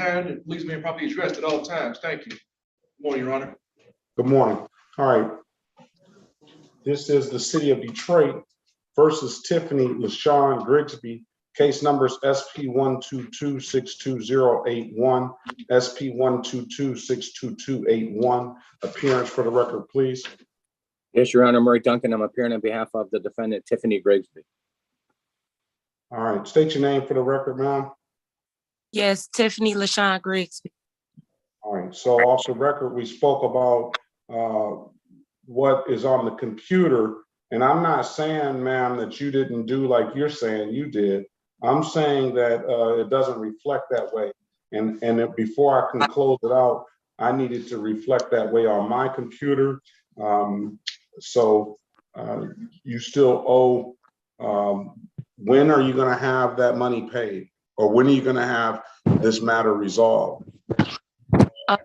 time and police being properly addressed at all times. Thank you. Good morning, Your Honor. Good morning. All right. This is the City of Detroit versus Tiffany LaShawn Grigsby. Case numbers SP 122-62081, SP 122-62281. Appearance for the record, please. Yes, Your Honor, Murray Duncan. I'm appearing on behalf of the defendant, Tiffany Grigsby. All right. State your name for the record, ma'am. Yes, Tiffany LaShawn Grigsby. All right. So off the record, we spoke about what is on the computer. And I'm not saying, ma'am, that you didn't do like you're saying you did. I'm saying that it doesn't reflect that way. And before I can close it out, I needed to reflect that way on my computer. So you still owe, when are you gonna have that money paid? Or when are you gonna have this matter resolved? I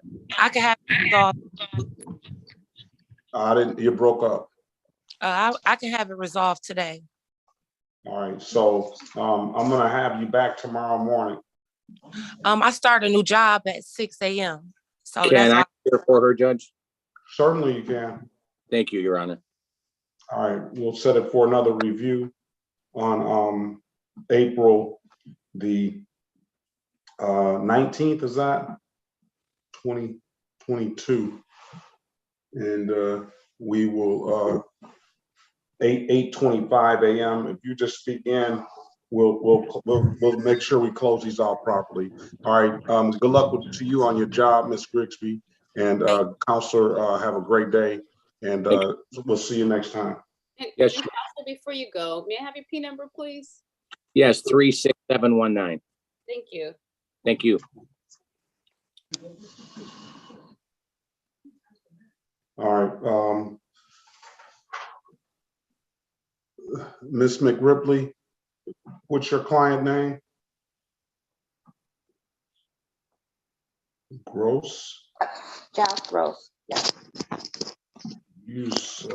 can have it resolved. You broke up. I can have it resolved today. All right, so I'm gonna have you back tomorrow morning. I start a new job at 6 a.m. So Can I hear for her, Judge? Certainly you can. Thank you, Your Honor. All right, we'll set it for another review on April the 19th, is that? 2022. And we will 8:25 a.m. If you just speak in, we'll make sure we close these out properly. All right. Good luck to you on your job, Ms. Grigsby, and Counselor. Have a great day, and we'll see you next time. Yes. And Counselor, before you go, may I have your P number, please? Yes, 36719. Thank you. Thank you. All right. Ms. McRipley, what's your client name? Gross? Giles Gross, yes. Use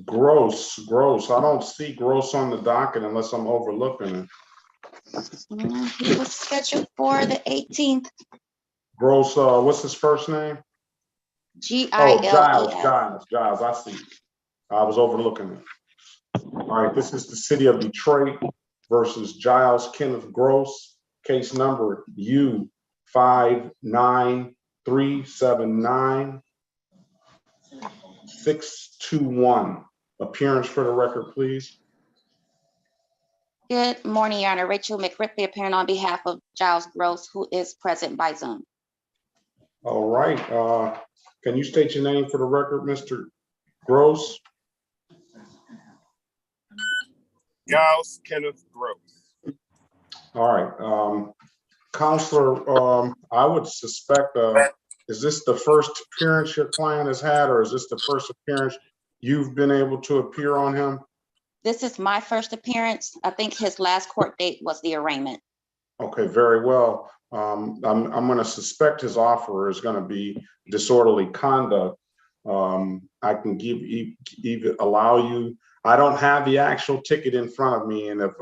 Gross. I don't see Gross on the docket unless I'm overlooking it. He was scheduled for the 18th. Gross, what's his first name? Giles. Giles, I see. I was overlooking it. All right, this is the City of Detroit versus Giles Kenneth Gross, case number U59379-621. Appearance for the record, please. Good morning, Your Honor. Rachel McRipley appearing on behalf of Giles Gross, who is present by Zoom. All right. Can you state your name for the record, Mr. Gross? Giles Kenneth Gross. All right. Counselor, I would suspect, is this the first appearance your client has had, or is this the first appearance you've been able to appear on him? This is my first appearance. I think his last court date was the arraignment. Okay, very well. I'm going to suspect his offer is going to be disorderly conduct. I can allow you. I don't have the actual ticket in front of me, and if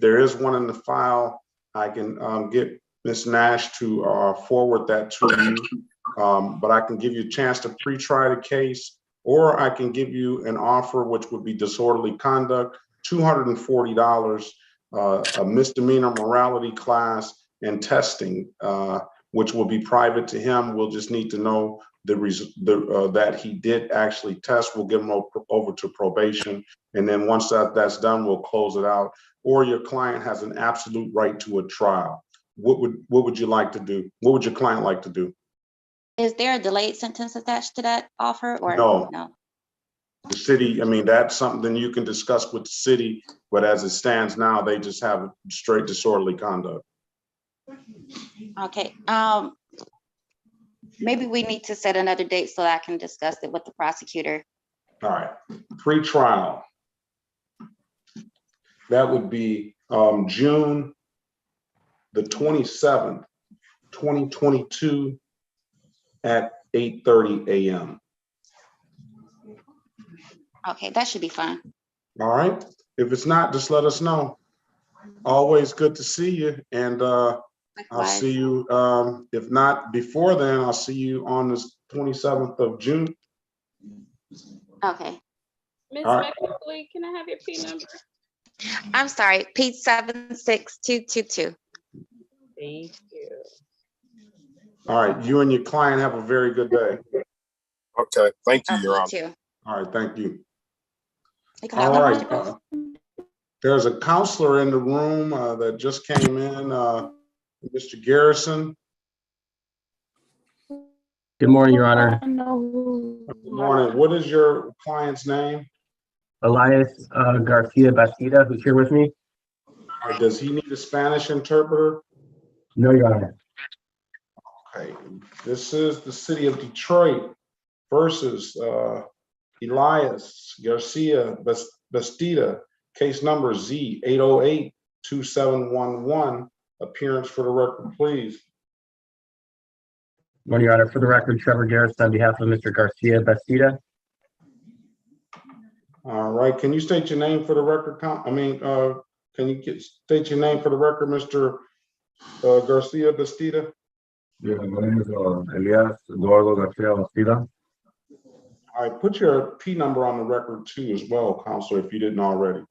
there is one in the file, I can get Ms. Nash to forward that to you. But I can give you a chance to pre-try the case, or I can give you an offer which would be disorderly conduct, $240, a misdemeanor morality class, and testing, which will be private to him. We'll just need to know that he did actually test. We'll give him over to probation, and then once that's done, we'll close it out. Or your client has an absolute right to a trial. What would you like to do? What would your client like to do? Is there a delayed sentence attached to that offer, or no? No. The city, I mean, that's something you can discuss with the city, but as it stands now, they just have straight disorderly conduct. Okay. Maybe we need to set another date so I can discuss it with the prosecutor. All right. Pre-trial. That would be June the 27th, 2022 at 8:30 a.m. Okay, that should be fine. All right. If it's not, just let us know. Always good to see you. And I'll Likewise. see you, if not before then, I'll see you on the 27th of June. Okay. Ms. All right. Beckerly, can I have your P number? I'm sorry, P76222. Thank you. All right. You and your client have a very good day. Okay, thank you, Okay, Your you Honor. too. All right. Thank you. You can All have right. one. There's a counselor in the room that just came in, Mr. Garrison. Good morning, Your Honor. Good morning. What is your client's name? Elias Garcia Bastida, who's here with me. All right, does he need a Spanish interpreter? No, Your Honor. Okay, this is the city of Detroit versus Elias Garcia Bastida, case number Z808-2711. Appearance for the record, please. Morning, Your Honor. For the record, Trevor Garrison on behalf of Mr. Garcia Bastida. All right, can you state your name for the record? Can you state your name for the record, Mr. Garcia Bastida? Yeah, my name is Elias Eduardo Garcia Bastida. All right, put your P number on the record too as well, Counselor, if you didn't already.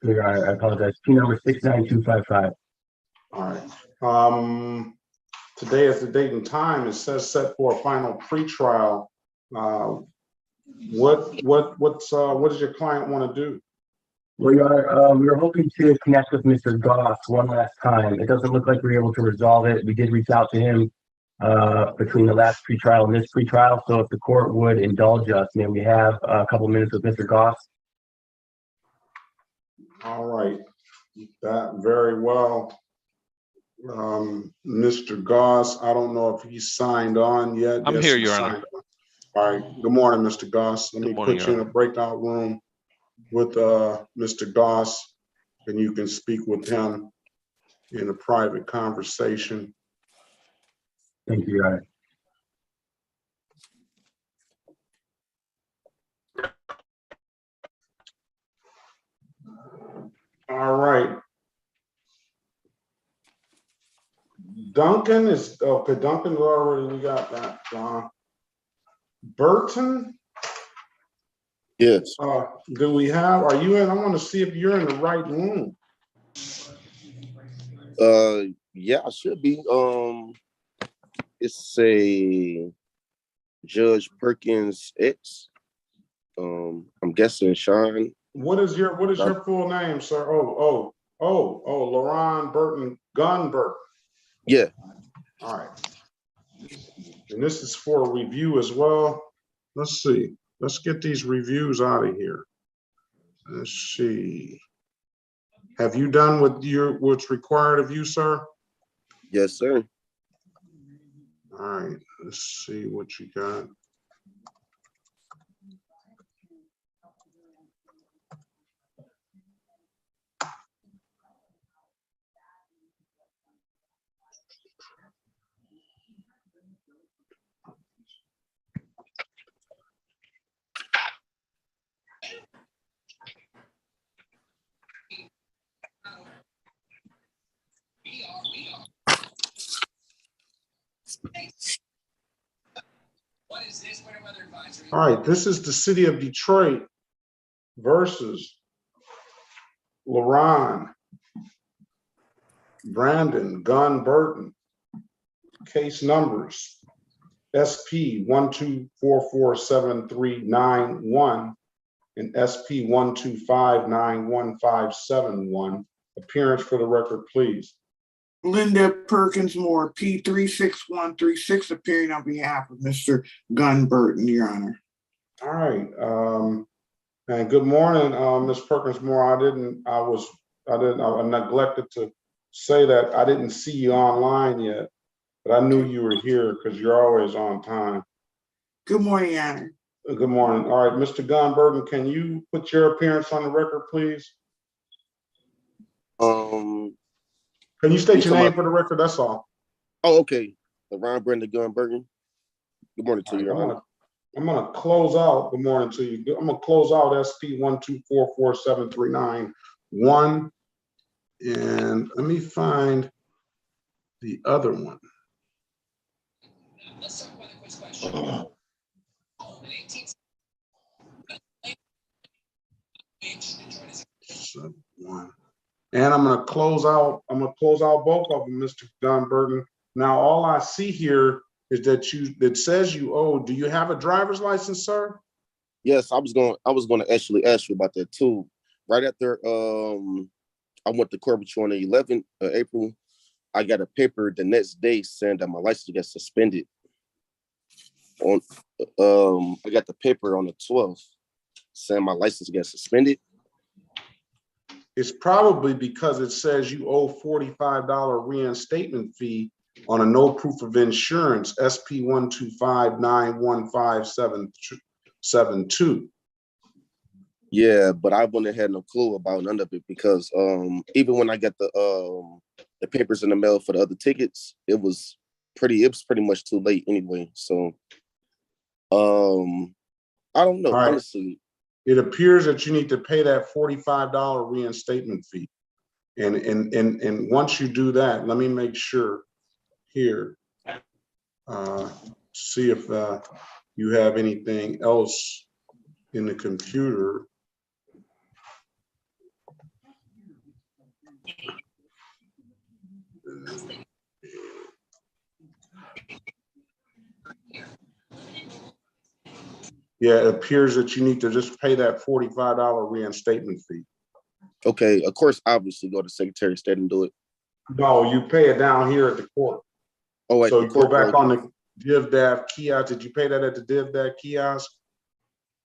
Your Honor, I apologize. P number 69255. All right. Today is the date and time. It says set for a final pretrial. What does your client want to do? Well, Your Honor, we were hoping to connect with Mr. Goss one last time. It doesn't look like we were able to resolve it. We did reach out to him between the last pretrial and this pretrial. So if the court would indulge us, may we have a couple minutes with Mr. Goss? All right. That very well. Mr. Goss, I don't know if he's signed on yet. I'm Yes, here, he's Your Honor. signed on. All right. Good morning, Mr. Goss. Let me Good morning, put Your you in a breakout room with Mr. Goss, and you can speak with him in a private conversation. Thank you, Your Honor. All right. Duncan is, okay, Duncan already, we got that. Burton, Yes. do we have, are you in? I want to see if you're in the right room. Yeah, I should be. It's a Judge Perkins X. I'm guessing Sean. What is your full name, sir? Lauren Burton Gunbert. Yeah. All right. And this is for a review as well. Let's see. Let's get these reviews out of here. Let's see. Have you done what's required of you, sir? Yes, sir. All right. Let's see what you got. All right, this is the city of Detroit versus LaRon Brandon Gunn Burton. Case numbers SP 1244739 and SP 1259157. Appearance for the record, please. Linda Perkins Moore, P36136, appearing on behalf of Mr. Gunn Burton, Your Honor. All right. And good morning, Ms. Perkins Moore. I neglected to say that I didn't see you online yet, but I knew you were here because you're always on time. Good morning, Your Honor. Good morning. All right, Mr. Gunn Burton, can you put your appearance on the record, please? Can you state your name for the record? That's all. Oh, okay. Ron Brenda Gunn Burton. Good morning to you, Your Honor. I'm gonna close out, good morning to you. I'm gonna close out SP 1244739-1. And let me find the other one. One. And I'm gonna close out both of them, Mr. John Burton. Now, all I see here is that it says you owe. Do you have a driver's license, sir? Yes, I was going to actually ask you about that too. Right after I went to court with you on the 11th of April, I got a paper the next day saying that my license got suspended. I got the paper on the 12th saying my license got suspended. It's probably because it says you owe $45 reinstatement fee on a no proof of insurance, SP 125915772. Yeah, but I wouldn't have had no clue about none of it because even when I got the papers in the mail for the other tickets, it was pretty much too late anyway. So I don't know, All right. honestly. It appears that you need to pay that $45 reinstatement fee. And once you do that, let me make sure here, see if you have anything else in the computer. Yeah, it appears that you need to just pay that $45 reinstatement fee. Okay, of course, obviously go to Secretary of State and do it. No, you pay it down here at the court. Oh, wait, So you go back on the DivDav kiosk. Did you pay that at the DivDav kiosk?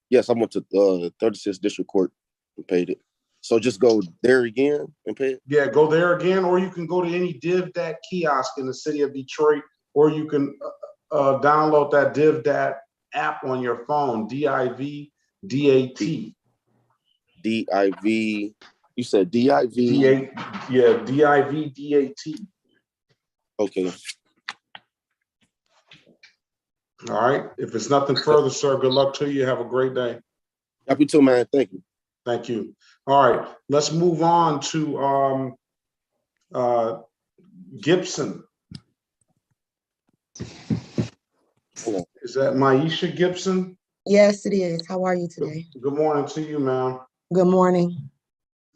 Yes, I went to the 36th District Court and paid it. So just go there again and pay it? Yeah, go there again, or you can go to any DivDav kiosk in the city of Detroit, or you can download that DivDav app on your phone, DIVDAT. DIV, you said DIV? Yeah, DIVDAT. Okay. All right. If it's nothing further, sir, good luck to you. Have a great day. Happy too, man. Thank you. Thank you. All right. Let's move on to Gibson. Is that Maisha Gibson? Yes, it is. How are you today? Good morning to you, ma'am. Good morning.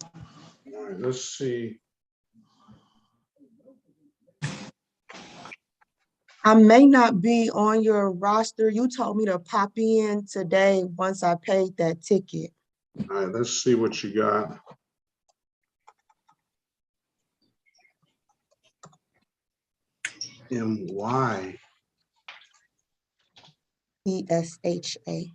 All right, let's see. I may not be on your roster. You told me to pop in today once I paid that ticket. All right, let's see what you got. MY. ESHA.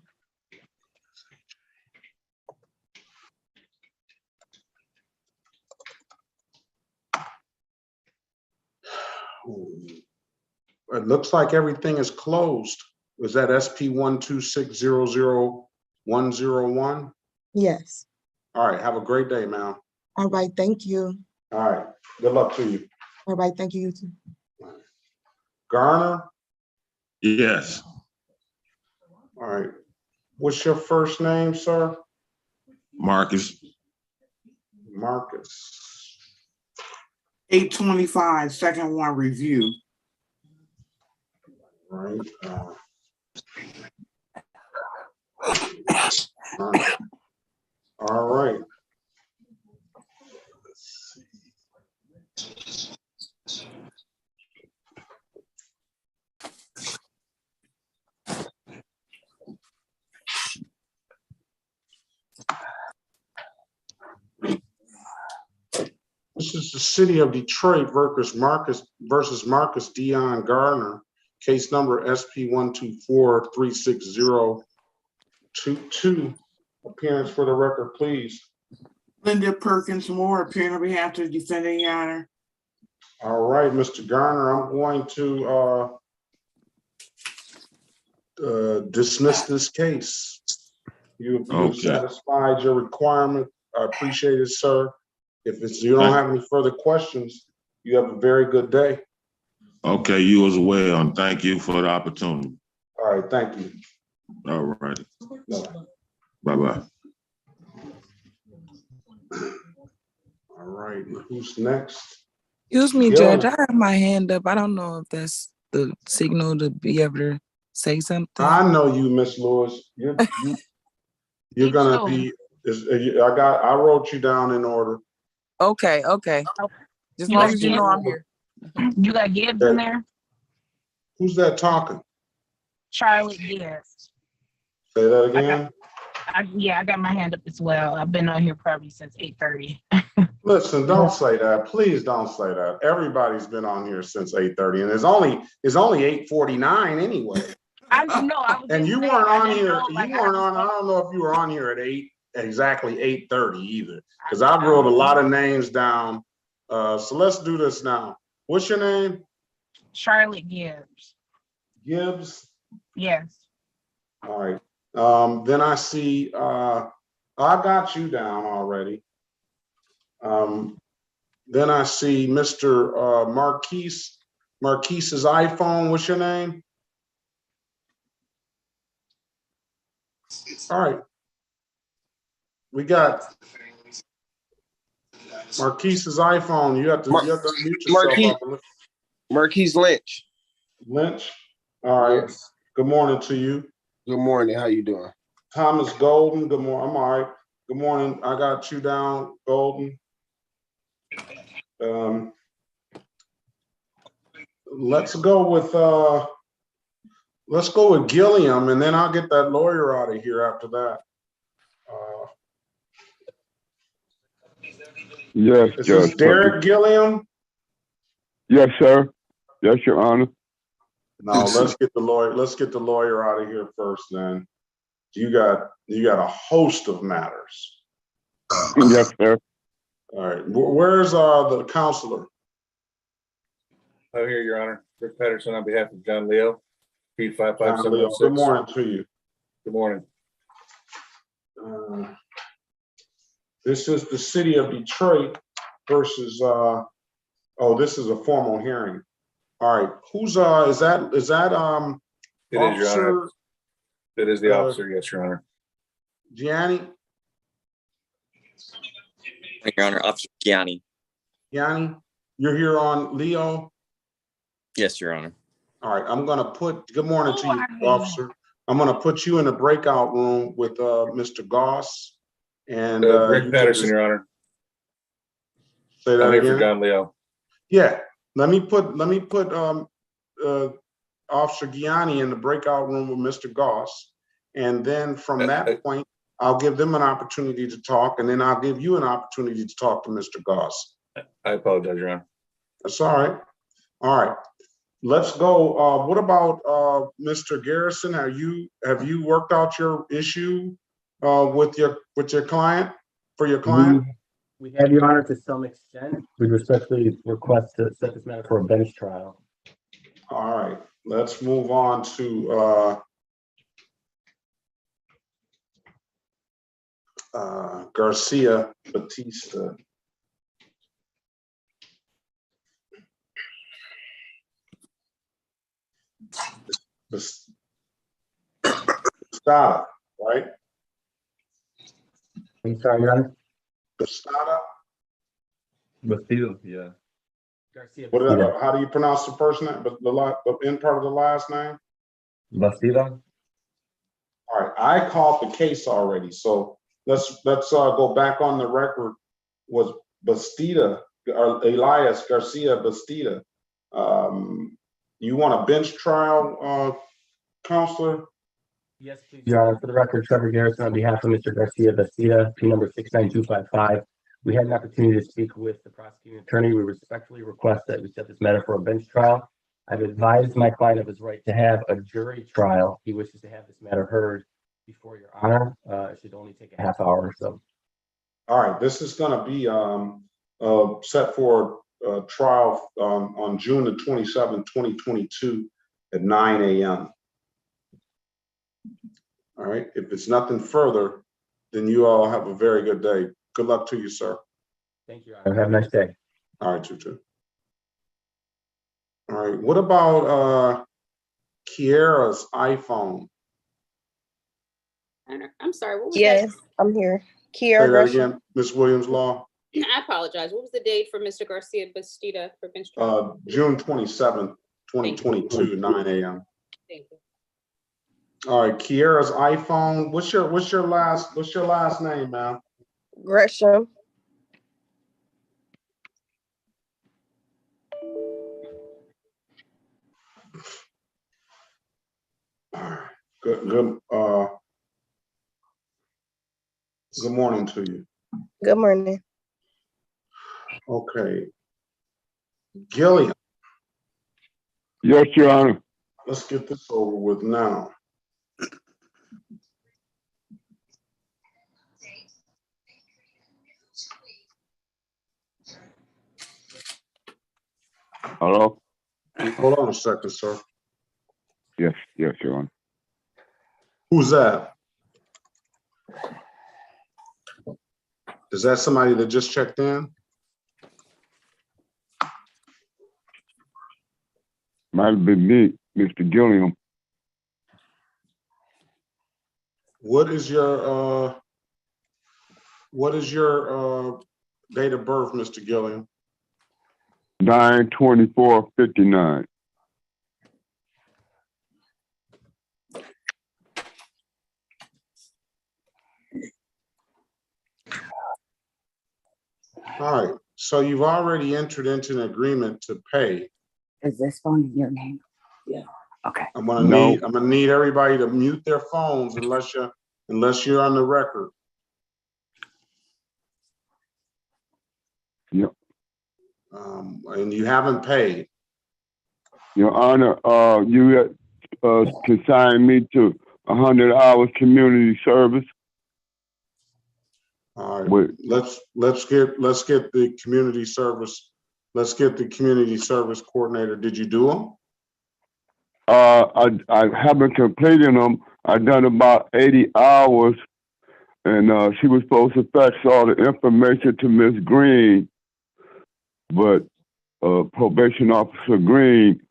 It looks like everything is closed. Was that SP 126000101? Yes. All right, have a great day, ma'am. All right, thank you. All right, good luck to you. All right, thank you, you too. Garner? Yes. All right. What's your first name, sir? Marcus. Marcus. 825, second one review. Right. All right. Let's see. This is the city of Detroit versus Marcus Dion Gardner, case number SP 124-36022. Appearance for the record, please. Linda Perkins Moore, appearing on behalf of the defendant, Your Honor. All right, Mr. Garner, I'm going to dismiss this case. You've satisfied your requirement. I appreciate it, sir. If you don't have any further questions, you have a very good day. Okay, you as well, and thank you for the opportunity. All right, thank you. All right. Bye-bye. All right, who's next? Excuse me, Gilbert. Judge. I have my hand up. I don't know if that's the signal to be able to say something. I know you, Miss Lewis. You're gonna be. I wrote you down in order. Okay. Just as long as you know I'm here. You got Gibbs in there? Who's that talking? Charlotte Gibbs. Say that again. I got my hand up as well. I've been on here probably since 8:30. Listen, don't say that. Please don't say that. Everybody's been on here since 8:30, and it's only 8:49 anyway. I know. I was. And you weren't on here. You weren't on. I don't know if you were on here at exactly 8:30 either, because I wrote a lot of names down. So let's do this now. What's your name? Charlotte Gibbs. Gibbs. Yes. All right. Then I see. I got you down already. Then I see Mr. Marquise. Marquise's iPhone. What's your name? All right. We got Marquise's iPhone. You have to mute yourself. Marquise Lynch. Lynch. All right. Yes. Good morning to you. Good morning. How you doing? Thomas Golden. Good morning. I'm all right. Good morning. I got you down, Golden. Let's go with Gilliam, and then I'll get that lawyer out of here after that. Yes, Is Judge. this Derek Gilliam? Yes, sir. Yes, Your Honor. No, let's get the lawyer. Let's get the lawyer out of here first. Then you got a host of matters. Yes, sir. All right. Where's the counselor? I'm here, Your Honor. Rick Patterson on behalf of John Leo, P55706. Good morning to you. Good morning. This is the city of Detroit versus. This is a formal hearing. All right. Who's is that? It is, Your Honor. It is the officer. Yes, Your Honor. Gianni. Your Honor, Officer Gianni. Gianni, you're here on Leo. Yes, Your Honor. All right, I'm gonna put, good morning to you, officer. I'm gonna put you in the breakout room with Mr. Goss and Rick Patterson, Your Honor. Say that I'm here again. for John Leo. Yeah, let me put Officer Gianni in the breakout room with Mr. Goss, and then from that point, I'll give them an opportunity to talk, and then I'll give you an opportunity to talk to Mr. Goss. I apologize, Your Honor. That's all right. All right. Let's go. What about Mr. Garrison? Have you worked out your issue with your client for your client? We have, Your Honor, to some extent. We respectfully request to set this matter for a bench trial. All right. Let's move on to Garcia Batista. Bastada, right? I'm sorry, Your Honor. Bastada. Bastille, yeah. Garcia. How do you pronounce the first name? The end part of the last name? Bastida. All right, I called the case already, so let's go back on the record. Was Bastida or Elias Garcia Bastida? You want a bench trial, counselor? Yes, please, Your Honor. For the record, Trevor Garrison on behalf of Mr. Garcia Bastida, P number 69255. We had an opportunity to speak with the prosecuting attorney. We respectfully request that we set this matter for a bench trial. I've advised my client of his right to have a jury trial. He wishes to have this matter heard before Your Honor. It should only take a half hour or so. All right, this is going to be set for trial on June the 27th, 2022 at 9 a.m. All right, if it's nothing further, then you all have a very good day. Good luck to you, sir. Thank you, Your Honor. Have a nice day. All right, you too. All right, what about Kiara's iPhone? I'm sorry, what was that? Yes, I'm here. Say Kiera that Gresham. again, Ms. Williams Law. I apologize. What was the date for Mr. Garcia Bastida for bench trial? June 27th, 2022, 9 a.m. Thank you. All right, Kiera's iPhone. What's your last name, ma'am? Gresham. Good morning to you. Good morning. Okay. Gilliam, Yes, Your Honor. let's get this over with now. Hello? Hold on a second, sir. Yes, Your Honor. Who's that? Is that somebody that just checked in? Might have been me, Mr. Gilliam. What is your date of birth, Mr. Gilliam? 9/24/59. All right, so you've already entered into an agreement to pay. Is this phone in your name? Yeah. Okay. I'm gonna need everybody to mute their phones unless you're on the record. Yep. And you haven't paid. Your Honor, you consigned me to 100 hours community service. All right, let's get the community service. Let's get the community service coordinator. Did you do them? I haven't completed them. I've done about 80 hours, and she was supposed to fax all the information to Miss Green, but probation officer Green,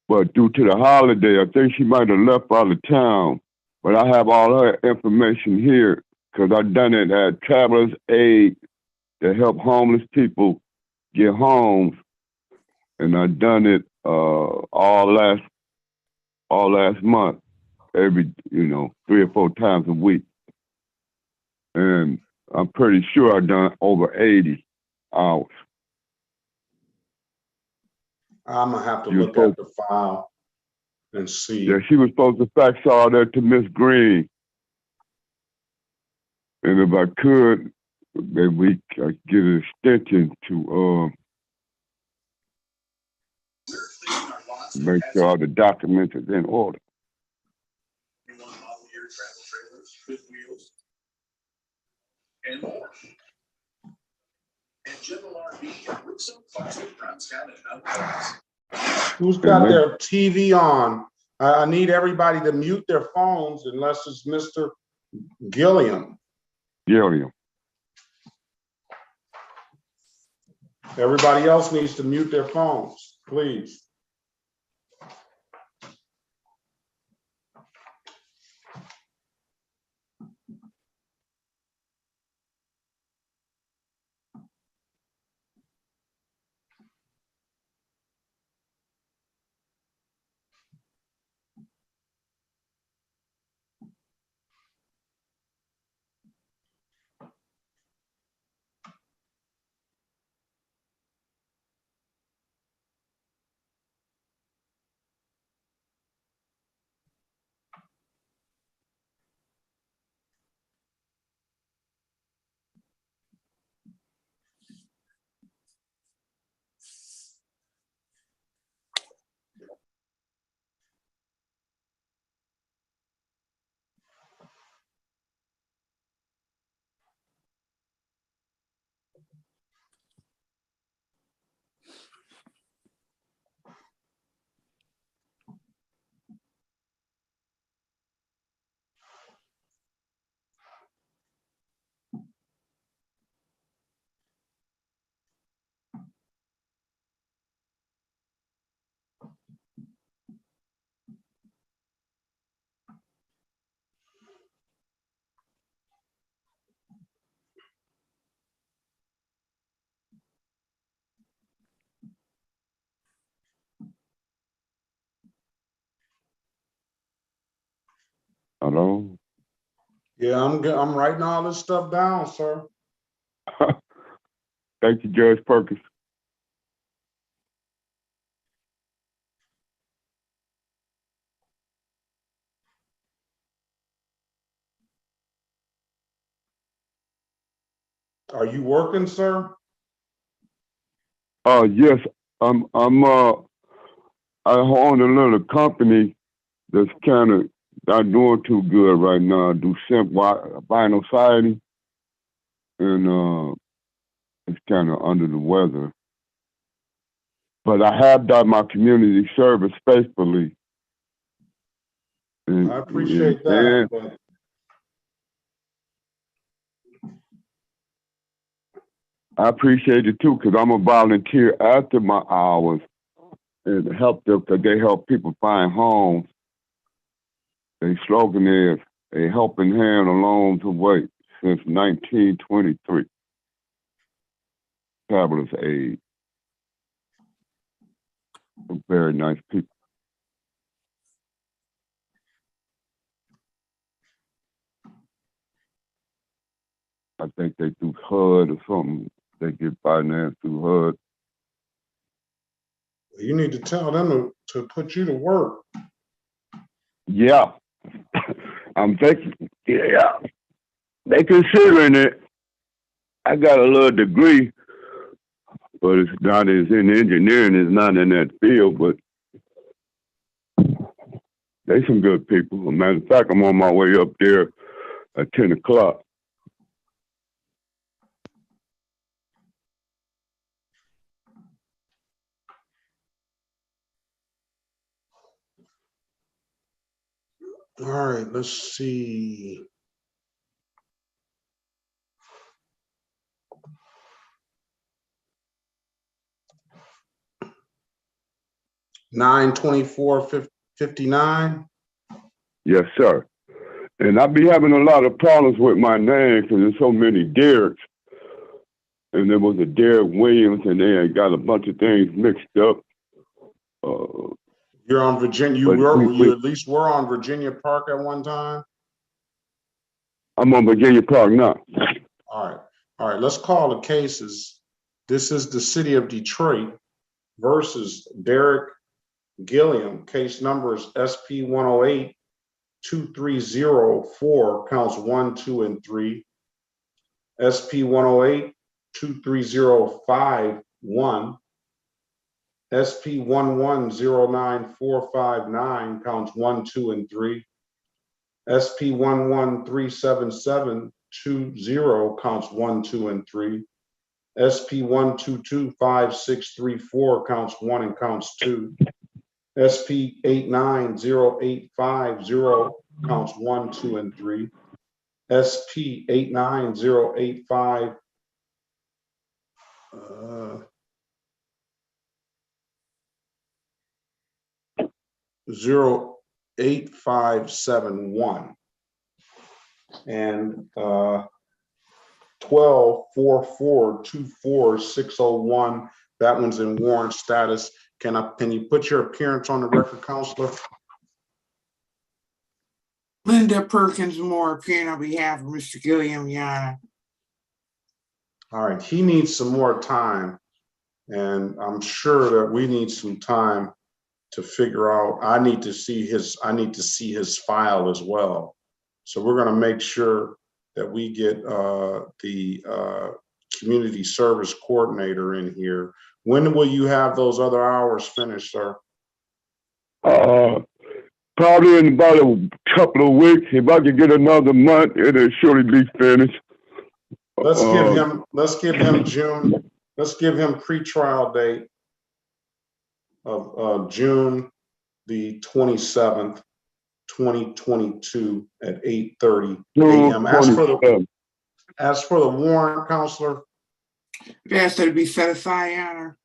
but due to the holiday, I think she might have left out of town. But I have all her information here because I've done it at Travelers Aid to help homeless people get homes, and I've done it all last month, every 3 or 4 times a week, and I'm pretty sure I've done over 80 hours. I'm gonna have to look at the file and see. Yeah, she was supposed to fax all that to Miss Green, and if I could, maybe I could get an extension to make sure all the documents are in order. And more. And General RV and Woodson Plastic Brownstown and Mount. Who's got their TV on? I need everybody to mute their phones unless it's Mr. Gilliam. Gilliam. Everybody else needs to mute their phones, please. Hello? Yeah, I'm writing all this stuff down, sir. Thank you, Judge Perkins. Are you working, sir? Yes, I own a little company that's kind of not doing too good right now. I do vinyl siding, and it's kind of under the weather. But I have done my community service faithfully. I appreciate that, but I appreciate it too, because I'm a volunteer after my hours and help them, because they help people find homes. Their slogan is a helping hand along the way since 1923. Fabulous aid. Very nice people. I think they do HUD or something. They get financed through HUD. you need to tell them to put you to work. Yeah. I'm thinking, yeah. They considering it. I got a little degree, but it's not as in engineering, it's not in that field, but they some good people. As a matter of fact, I'm on my way up there at 10 o'clock. All right, let's see. $924.59. Yes, sir. And I be having a lot of problems with my name because there's so many Derricks. And there was a Derrick Williams, and they got a bunch of things mixed up. You're on Virginia. You at least were on Virginia Park at one time. I'm on Virginia Park now. All right. Let's call the cases. This is the city of Detroit versus Derek Gilliam. Case number is SP 108-2304, counts 1, 2, and 3. SP 108-23051. SP 1109459, counts 1, 2, and 3. SP 1137720, counts 1, 2, and 3. SP 1225634, counts 1 and counts 2. SP 890850, counts 1, 2, and 3. SP 89085 08571 and 12-4-4-2-4-601. That one's in warrant status. Can you put your appearance on the record, Counselor? Linda Perkins Moore, appearing on behalf of Mr. Gilliam, Your Honor. All right, he needs some more time, and I'm sure that we need some time to figure out. I need to see his file as well. So we're going to make sure that we get the community service coordinator in here. When will you have those other hours finished, sir? Probably in about a couple of weeks. If I could get another month, it'll surely be finished. Let's give him June. Let's give him pretrial date of June the 27th, 2022 at 8:30 a.m. As for the warrant, Counselor. Yes, that'd be set aside, Your Honor.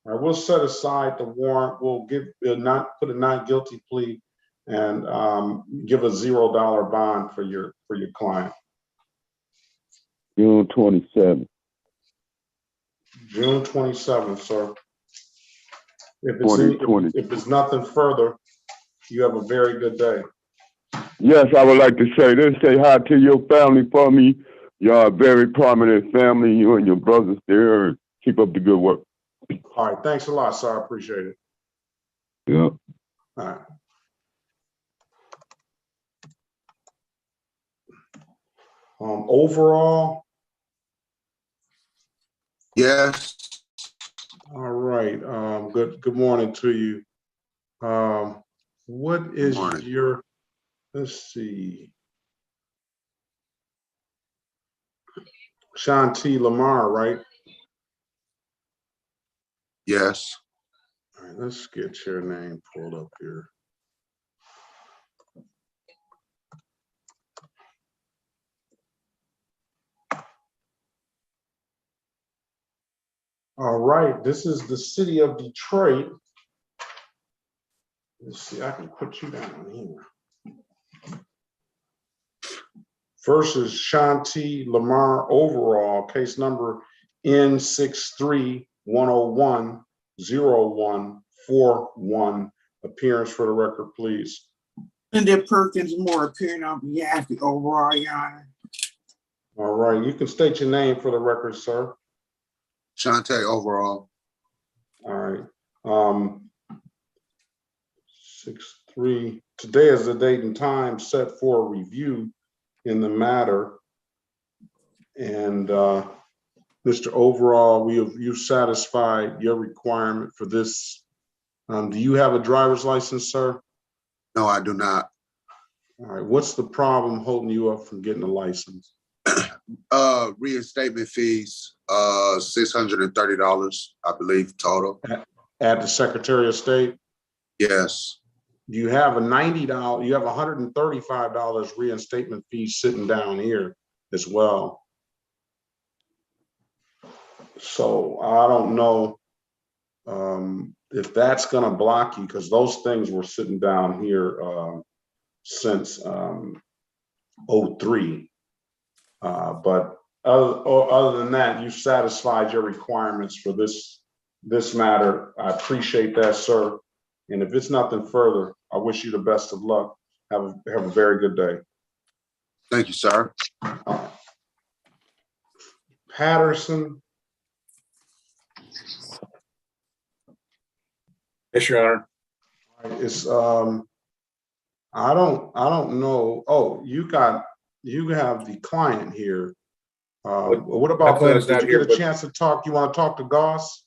All right, we'll set aside the warrant. We'll put a not guilty plea and give a $0 bond for your client. June 27th. June 27th, sir. If it's nothing further, you have a very good day. Yes, I would like to say this. Say hi to your family for me. You're a very prominent family. You and your brothers there. Keep up the good work. All right, thanks a lot, sir. I appreciate it. Yeah. All right. Overall, Yes. all right. Good morning to you. What is your, let's see. Shanti Lamar, right? Yes. All right, let's get your name pulled up here. All right, this is the city of Detroit. Let's see, I can put you down here. Versus Shanti Lamar overall, case number N631010141. Appearance for the record, please. Linda Perkins Moore appearing on behalf of the overall, Your Honor. All right, you can state your name for the record, sir. Shantae overall. All right. 6-3. Today is the date and time set for review in the matter. And Mr. Overall, you've satisfied your requirement for this. Do you have a driver's license, sir? No, I do not. All right. What's the problem holding you up from getting a license? Reinstatement fees, $630, I believe, total. At the Secretary of State? Yes. You have a $90, you have $135 reinstatement fee sitting down here as well. So I don't know if that's gonna block you, because those things were sitting down here since 03. But other than that, you've satisfied your requirements for this matter. I appreciate that, sir. And if it's nothing further, I wish you the best of luck. Have a very good day. Thank you, sir. Patterson. Yes, Your Honor. It's I don't know. Oh, you have the client here. What about client them? is Did not you here, get a chance to talk? You want to talk to Goss?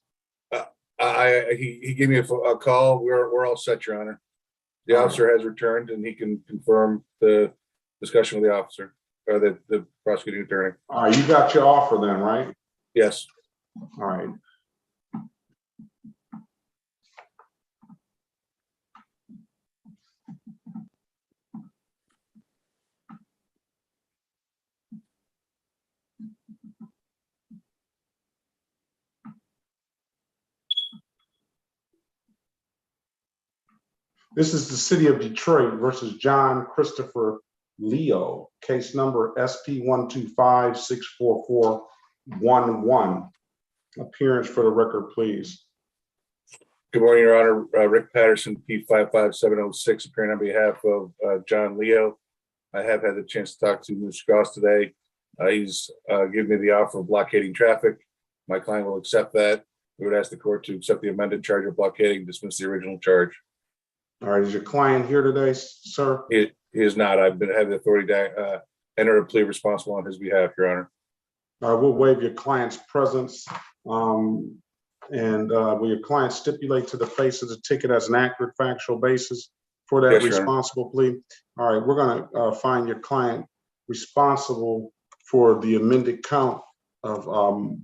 He gave me a call. We're all set, Your Honor. The officer has returned and he can confirm the discussion with the officer or the prosecuting attorney. All right, you got your offer then, right? Yes. All right. This is the city of Detroit versus John Christopher Leo, case number SP125-64411. Appearance for the record, please. Good morning, Your Honor. Rick Patterson, P55706, appearing on behalf of John Leo. I have had the chance to talk to Mr. Goss today. He's given me the offer of blockading traffic. My client will accept that. We would ask the court to accept the amended charge of blockading, dismiss the original charge. All right, is your client here today, sir? He is not. I've had the authority to enter a plea responsible on his behalf, Your Honor. We'll waive your client's presence. Will your client stipulate to the face of the ticket as an accurate factual basis for that responsible plea? All right, we're gonna find your client responsible for the amended count of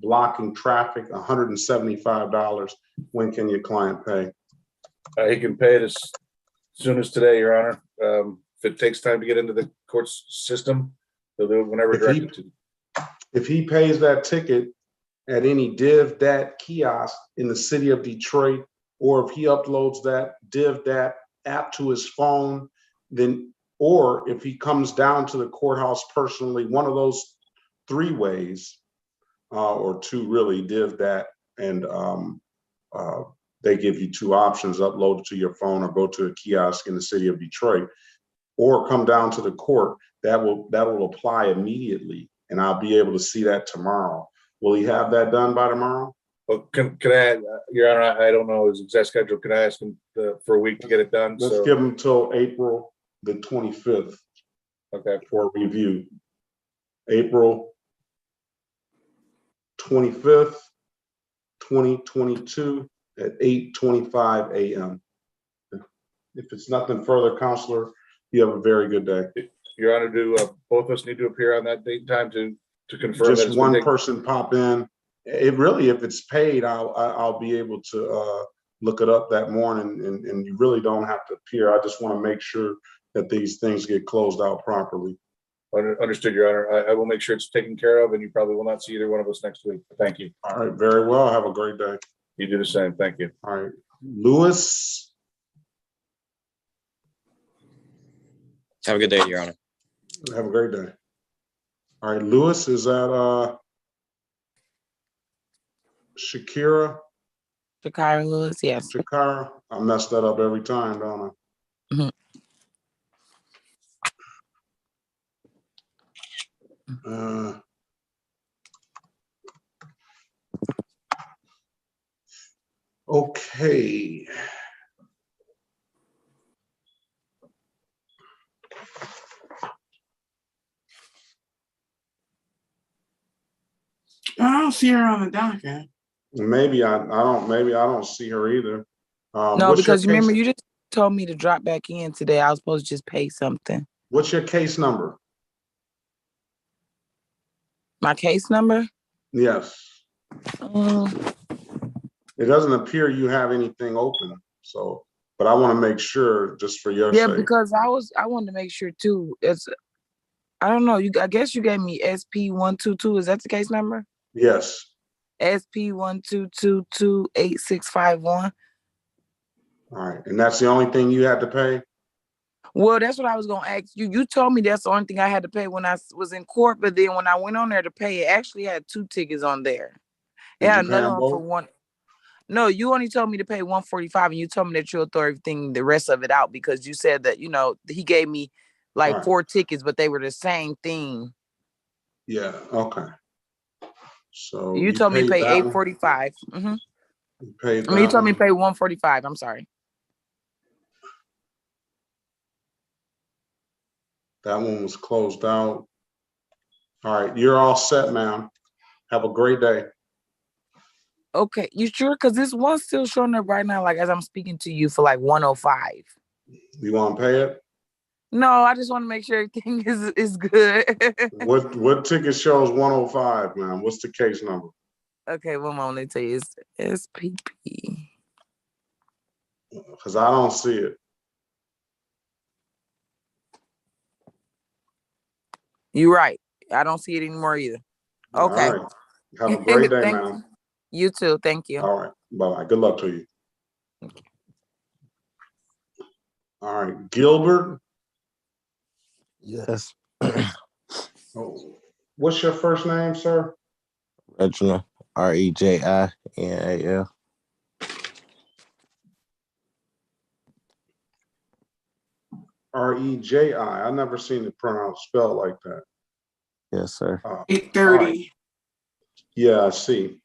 blocking traffic, $175. When can your client pay? He can pay it as soon as today, Your Honor. If it takes time to get into the court's system, they'll do it whenever directed to. If he pays that ticket at any div.dat kiosk in the city of Detroit, or if he uploads that div.dat app to his phone, then, or if he comes down to the courthouse personally, one of those three ways, or two really, div.dat, and they give you two options: upload it to your phone or go to a kiosk in the city of Detroit. or come down to the court, that will apply immediately, and I'll be able to see that tomorrow. Will he have that done by tomorrow? Well, can I, Your Honor, I don't know his exact schedule. Can I ask him for a week to get it done? Let's give him till April the 25th. Okay. For review. April 25th, 2022 at 8:25 a.m. If it's nothing further, Counselor, you have a very good day. Your Honor, do both of us need to appear on that date and time to confirm that Just it's one been taken? person pop in. It really, if it's paid, I'll be able to look it up that morning, and you really don't have to appear. I just want to make sure that these things get closed out properly. Understood, Your Honor. I will make sure it's taken care of, and you probably will not see either one of us next week. Thank you. All right, very well. Have a great day. You do the same. Thank you. All right, Lewis. Have a good day, Your Honor. Have a great day. All right, Lewis, is that Shakira? Shakira Lewis, yes. Shakira. I mess that up every time, don't I? Mhm. Okay. I don't see her on the docket. Maybe I don't see her either. No, what's your because remember, case- you just told me to drop back in today. I was supposed to just pay something. What's your case number? My case number? Yes. It doesn't appear you have anything open, so, but I want to make sure just for your Yeah, sake. because I wanted to make sure too. I don't know. I guess you gave me SP122. Is that the case number? Yes. SP1222865 All right, and that's the only thing you had to pay? Well, that's what I was gonna ask you. You told me that's the only thing I had to pay when I was in court, but then when I went on there to pay, it actually had 2 tickets on there. It Did had you pay another them one for both? one. No, you only told me to pay 145, and you told me that you'll throw everything, the rest of it out, because you said that he gave me like Right. 4 tickets, but they were the same thing. Yeah, okay. So You told me to paid pay that one? 845. Mm-hmm. You paid I mean, you that told me one? to pay 145. I'm sorry. That one was closed out. All right, you're all set, ma'am. Have a great day. Okay, you sure? Because this one's still showing up right now, like as I'm speaking to you, for like 105. You want to pay it? No, I just want to make sure everything is good. What ticket shows 105, ma'am? What's the case number? Okay, one moment. Let me tell you, it's SPP. Because I don't see it. You're right. I don't see it anymore either. Okay. All right. Have a great day, Thank ma'am. you too. Thank you. All right. Bye-bye. Good luck to you. All right. Gilbert. Yes. Oh, what's your first name, sir? Reginald. Reginal. Reji. I never seen it pronounced spelled like that. Yes, sir. 8:30. Yeah, I see.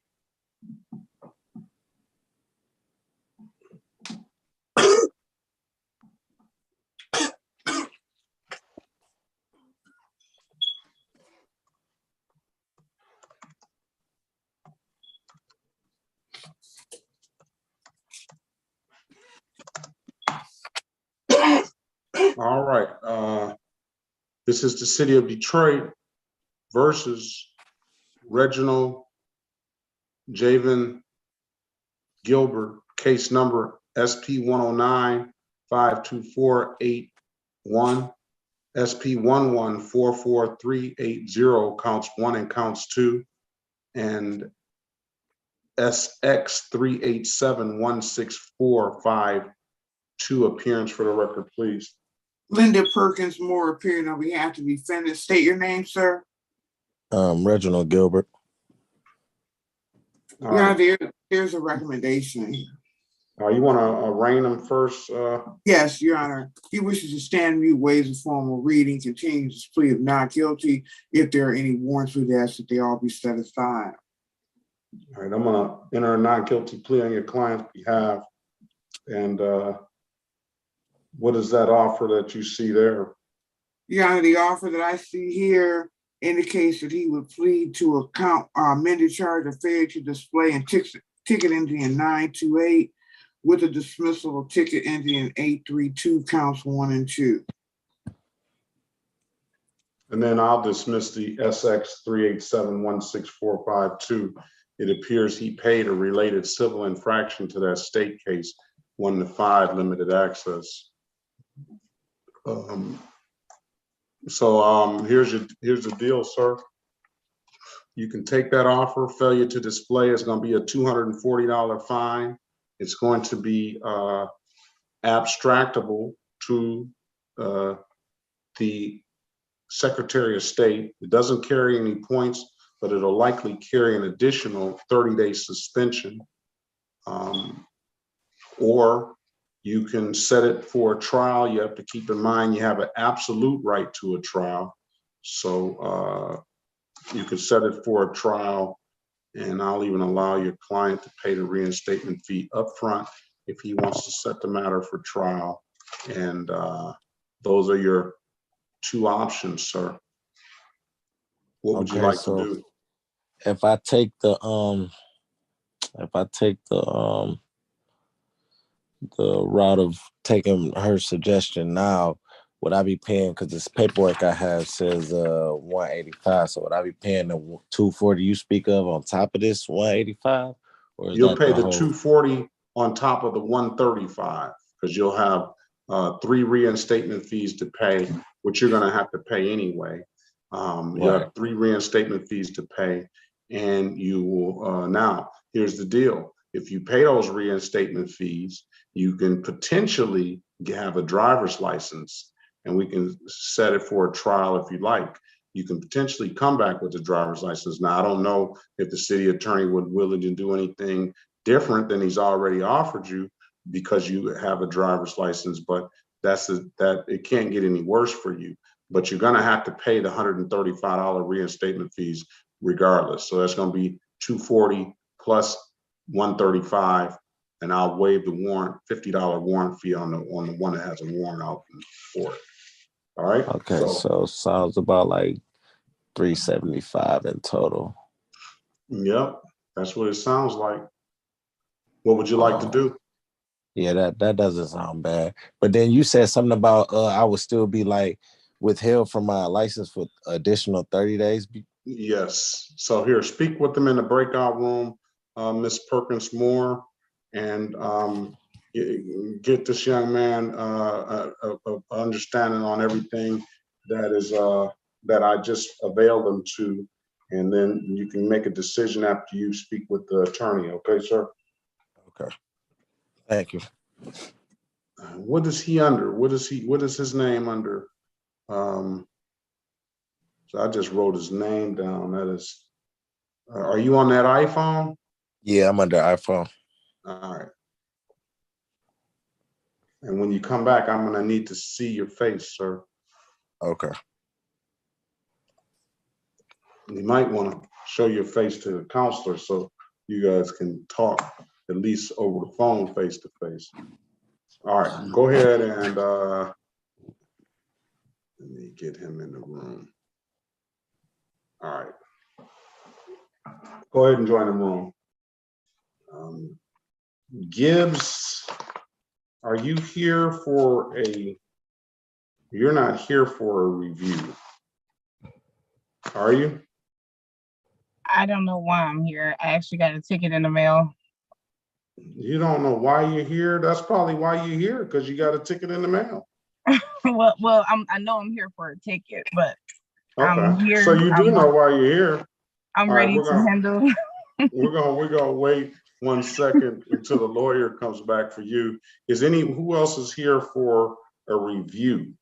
All right. This is the city of Detroit versus Reginald Javin Gilbert, case number SP109-52481, SP1144380, counts 1 and counts 2, and SX3871645. Appearance for the record, please. Linda Perkins Moore appearing on behalf of the defendant. State your name, sir. Reginald Gilbert. Yeah, there's a recommendation here. You want to arraign him first? Yes, Your Honor. He wishes to stand mute, waives a formal reading, continues his plea of not guilty. If there are any warrants, we'd ask that they all be set aside. All right, I'm gonna enter a not guilty plea on your client's behalf. And what is that offer that you see there? Your Honor, the offer that I see here indicates that he would plead to a amended charge of failure to display and ticket ending in 928 with a dismissal of ticket ending in 832, counts 1 and 2. And then I'll dismiss the SX 387-16452. It appears he paid a related civil infraction to that state case, 1 to 5 limited access. Here's the deal, sir. You can take that offer. Failure to display is going to be a $240 fine. It's going to be abstractable to the Secretary of State. It doesn't carry any points, but it'll likely carry an additional 30-day suspension. Or you can set it for a trial. You have to keep in mind you have an absolute right to a trial. So you can set it for a trial, and I'll even allow your client to pay the reinstatement fee up front if he wants to set the matter for trial. And those are your 2 options, sir. What would you like to do? If I take the route of taking her suggestion now, would I be paying, because this paperwork I have says 185, so would I be paying the 240 you speak of on top of this 185? Or You'll pay the 240 on top of the 135, because you'll have 3 reinstatement fees to pay, which you're going to have to pay anyway. You have 3 reinstatement fees to pay, and you will now, here's the deal. If you pay those reinstatement fees, you can potentially have a driver's license, and we can set it for a trial if you like. You can potentially come back with a driver's license. Now, I don't know if the city attorney would willing to do anything different than he's already offered you because you have a driver's license, but that it can't get any worse for you. But you're going to have to pay the $135 reinstatement fees regardless. So that's going to be $240 plus $135, and I'll waive the warrant, $50 warrant fee on the one that has a warrant out for it. All right. Okay, so sounds about like $375 in total. Yep, that's what it sounds like. What would you like to do? Yeah, that doesn't sound bad. But then you said something about I would still be like withheld from my license for additional 30 days. Yes. So here, speak with them in the breakout room, Miss Perkins Moore, and get this young man a understanding on everything that is that I just availed them to, and then you can make a decision after you speak with the attorney. Okay, sir? Okay. Thank you. What is he under? What is his name under? So I just wrote his name down. That is, are you on that iPhone? Yeah, I'm under iPhone. All right. And when you come back, I'm gonna need to see your face, sir. Okay. You might want to show your face to the counselor so you guys can talk at least over the phone face to face. All right, go ahead and let me get him in the room. All right. Go ahead and join the room. Gibbs, are you here for you're not here for a review, are you? I don't know why I'm here. I actually got a ticket in the mail. You don't know why you're here? That's probably why you're here, because you got a ticket in the mail. well, I know I'm here for a ticket, but Okay. I'm here. So you do know why you're here. I'm ready to handle. We're gonna wait 1 second until the lawyer comes back for you. Who else is here for a review?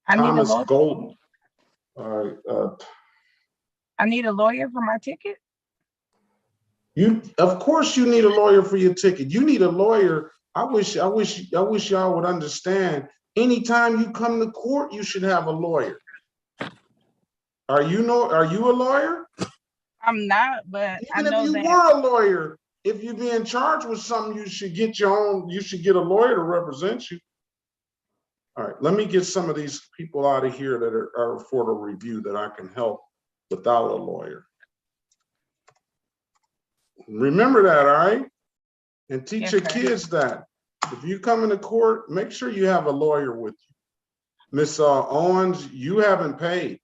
I need a lawyer. Golden. All right. I need a lawyer for my ticket. Of course you need a lawyer for your ticket. You need a lawyer I wish y'all would understand. Anytime you come to court, you should have a lawyer. Are you a lawyer? I'm not, but I Even if know you that. were a lawyer, if you're being charged with something, you should get a lawyer to represent you. All right, let me get some of these people out of here that are for the review that I can help without a lawyer. Remember that, all right? And teach your kids that. If you come into court, make sure you have a lawyer with you. Miss Owens, you haven't paid.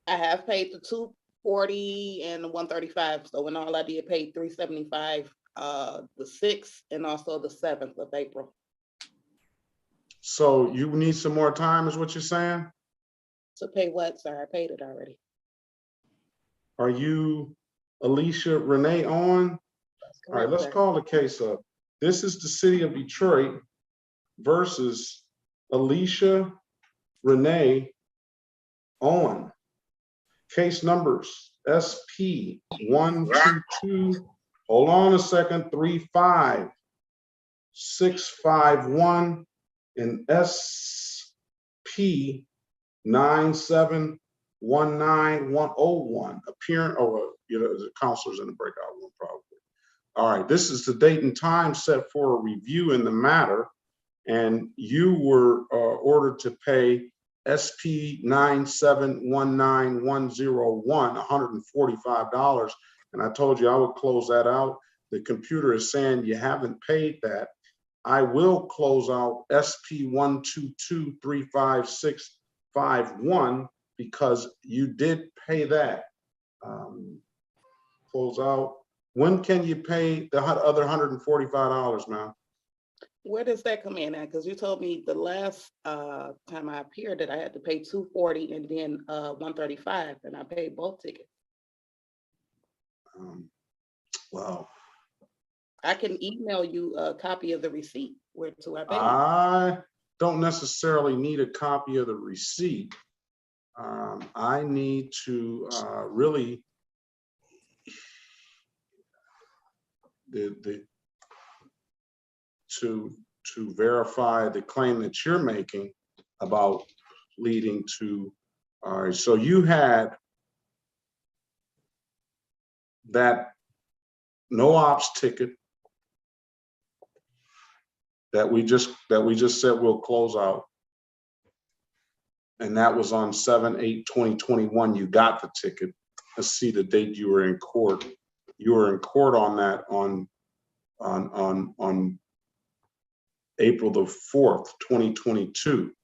I have paid the 240 and the 135. So in all I did pay 375, the 6th and also the 7th of April. So you need some more time, is what you're saying? To pay what, sir? I paid it already. Are you Alicia Renee Owen? All right, let's call the case up. This is the city of Detroit versus Alicia Renee Owen. Case numbers SP 122, hold on a second, 35651 and SP 9719101. Appearing, the counselors in the breakout room probably. All right, this is the date and time set for a review in the matter, and you were ordered to pay SP 9719101, $145, and I told you I would close that out. The computer is saying you haven't paid that. I will close out SP 122-35651 because you did pay that. Close out. When can you pay the other $145, ma'am? Where does that come in at? Because you told me the last time I appeared that I had to pay 240 and then 135, and I paid both tickets. Wow. I can email you a copy of the receipt where to I paid. I don't necessarily need a copy of the receipt. I need to really to verify the claim that you're making about leading to. All right, so you had that no ops ticket that we just said we'll close out, and that was on 7/8/2021. You got the ticket. Let's see the date you were in court. You were in court on that on April the 4th, 2022.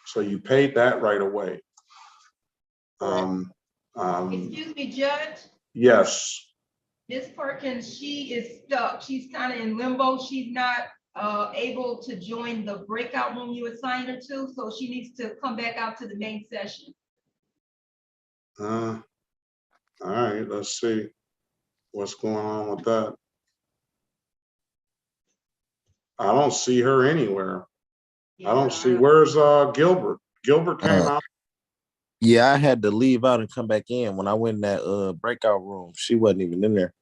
So you paid that right away. Excuse me, Judge. Yes. Ms. Perkins, she is stuck. She's kind of in limbo. She's not able to join the breakout room you assigned her to, so she needs to come back out to the main session. All right, let's see what's going on with that. I don't see her anywhere. I don't see, where's Gilbert? Gilbert came out. Yeah, I had to leave out and come back in. When I went in that breakout room, she wasn't even in there.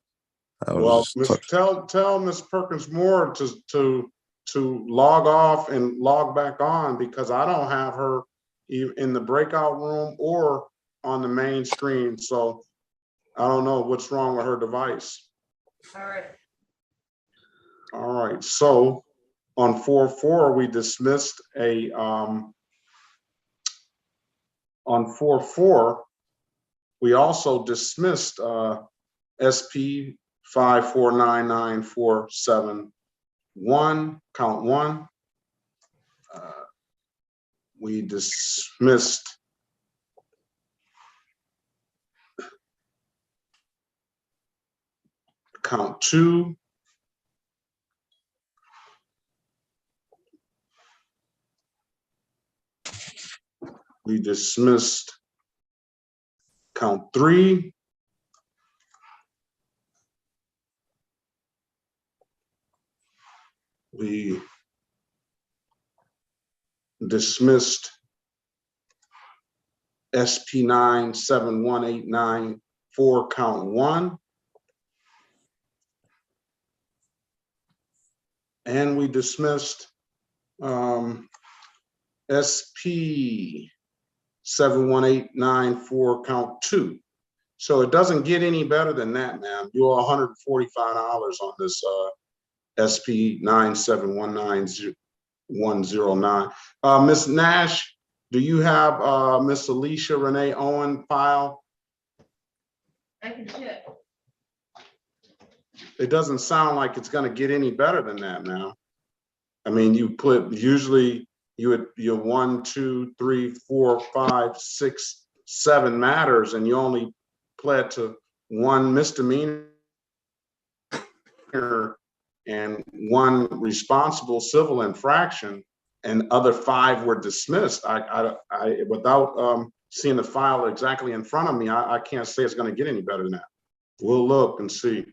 Well, tell Ms. Perkins Moore to log off and log back on, because I don't have her in the breakout room or on the main screen. So I don't know what's wrong with her device. All right. All right. So on 4/4, we dismissed a on 4/4, we also dismissed SP 5499471, count 1. We dismissed count 2. We dismissed count 3. We dismissed SP 97189 count 1. And we dismissed SP 71894 count 2. So it doesn't get any better than that, ma'am. You owe $145 on this SP 9719109. Ms. Nash, do you have Miss Alicia Renee Owen file? I can check. It doesn't sound like it's going to get any better than that now. I mean, you put usually you're 1, 2, 3, 4, 5, 6, 7 matters, and you only pled to 1 misdemeanor and 1 responsible civil infraction, and other 5 were dismissed. I without seeing the file exactly in front of me, I can't say it's going to get any better than that. We'll look and see.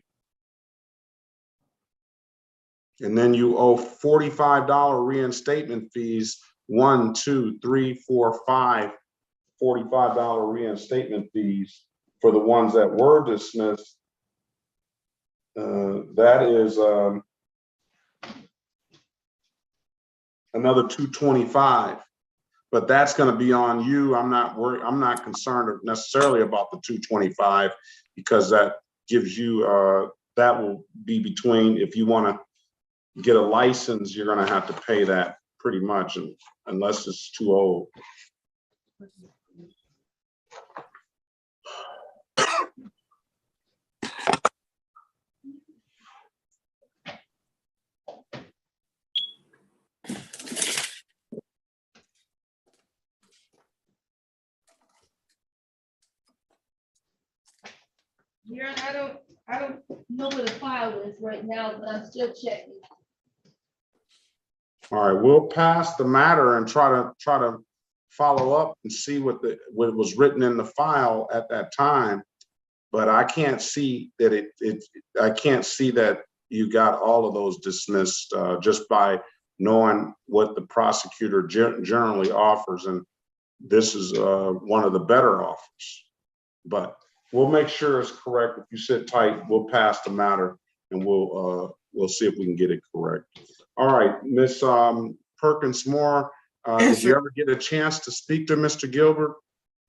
And then you owe $45 reinstatement fees. 1, 2, 3, 4, 5, $45 reinstatement fees for the ones that were dismissed. That is another $225, but that's going to be on you. I'm not concerned necessarily about the $225 because that gives you that will be between, if you want to get a license, you're going to have to pay that pretty much, unless it's too old. Yeah, I don't know where the file is right now, but I'm still checking. All right, we'll pass the matter and try to follow up and see what was written in the file at that time. But I can't see that I can't see that you got all of those dismissed just by knowing what the prosecutor generally offers, and this is one of the better offers. But we'll make sure it's correct. If you sit tight, we'll pass the matter and we'll see if we can get it correct. All right, Miss Perkins Moore, did you ever get a chance to speak to Mr. Gilbert?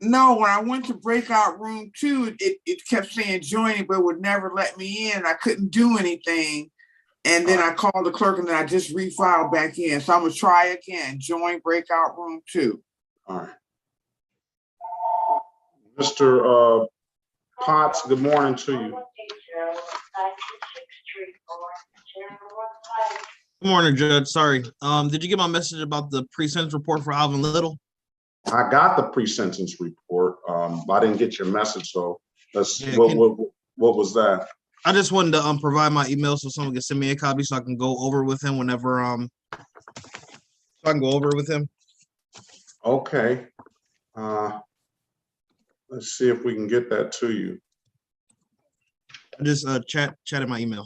No, when I went to breakout room 2, it kept saying joining, but would never let me in. I couldn't do anything. And then I called the clerk and then I just refiled back in. So I'm gonna try again, join breakout room 2. All right. Mr. Potts, good morning to you. Good morning, Judge. Sorry. Did you get my message about the pre-sentence report for Alvin Little? I got the pre-sentence report. I didn't get your message, so let's. Yeah, what was that? I just wanted to provide my email so someone can send me a copy so I can go over with him whenever Okay. Let's see if we can get that to you. I just chatted my email.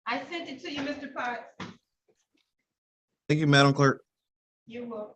I sent it to you, Mr. Potts. Thank you, Madam Clerk. You're welcome.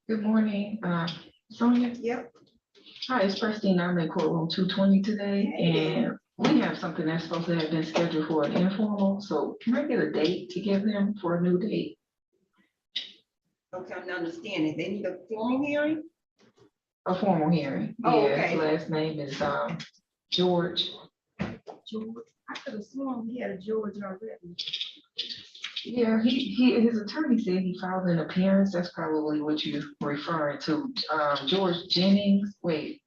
Good morning, Sonia. Yep. Hi, it's Christine. I'm in courtroom 220 today, and we have something that's supposed to have been scheduled for an informal. So can I get a date to give them for a new date? Okay, I'm not understanding. They need a formal hearing? A formal hearing. Oh, Yeah, okay. his last name is George. George. I could have sworn we had a George already. Yeah, his attorney said he filed an appearance. That's probably what you're referring to. George Jennings. Wait,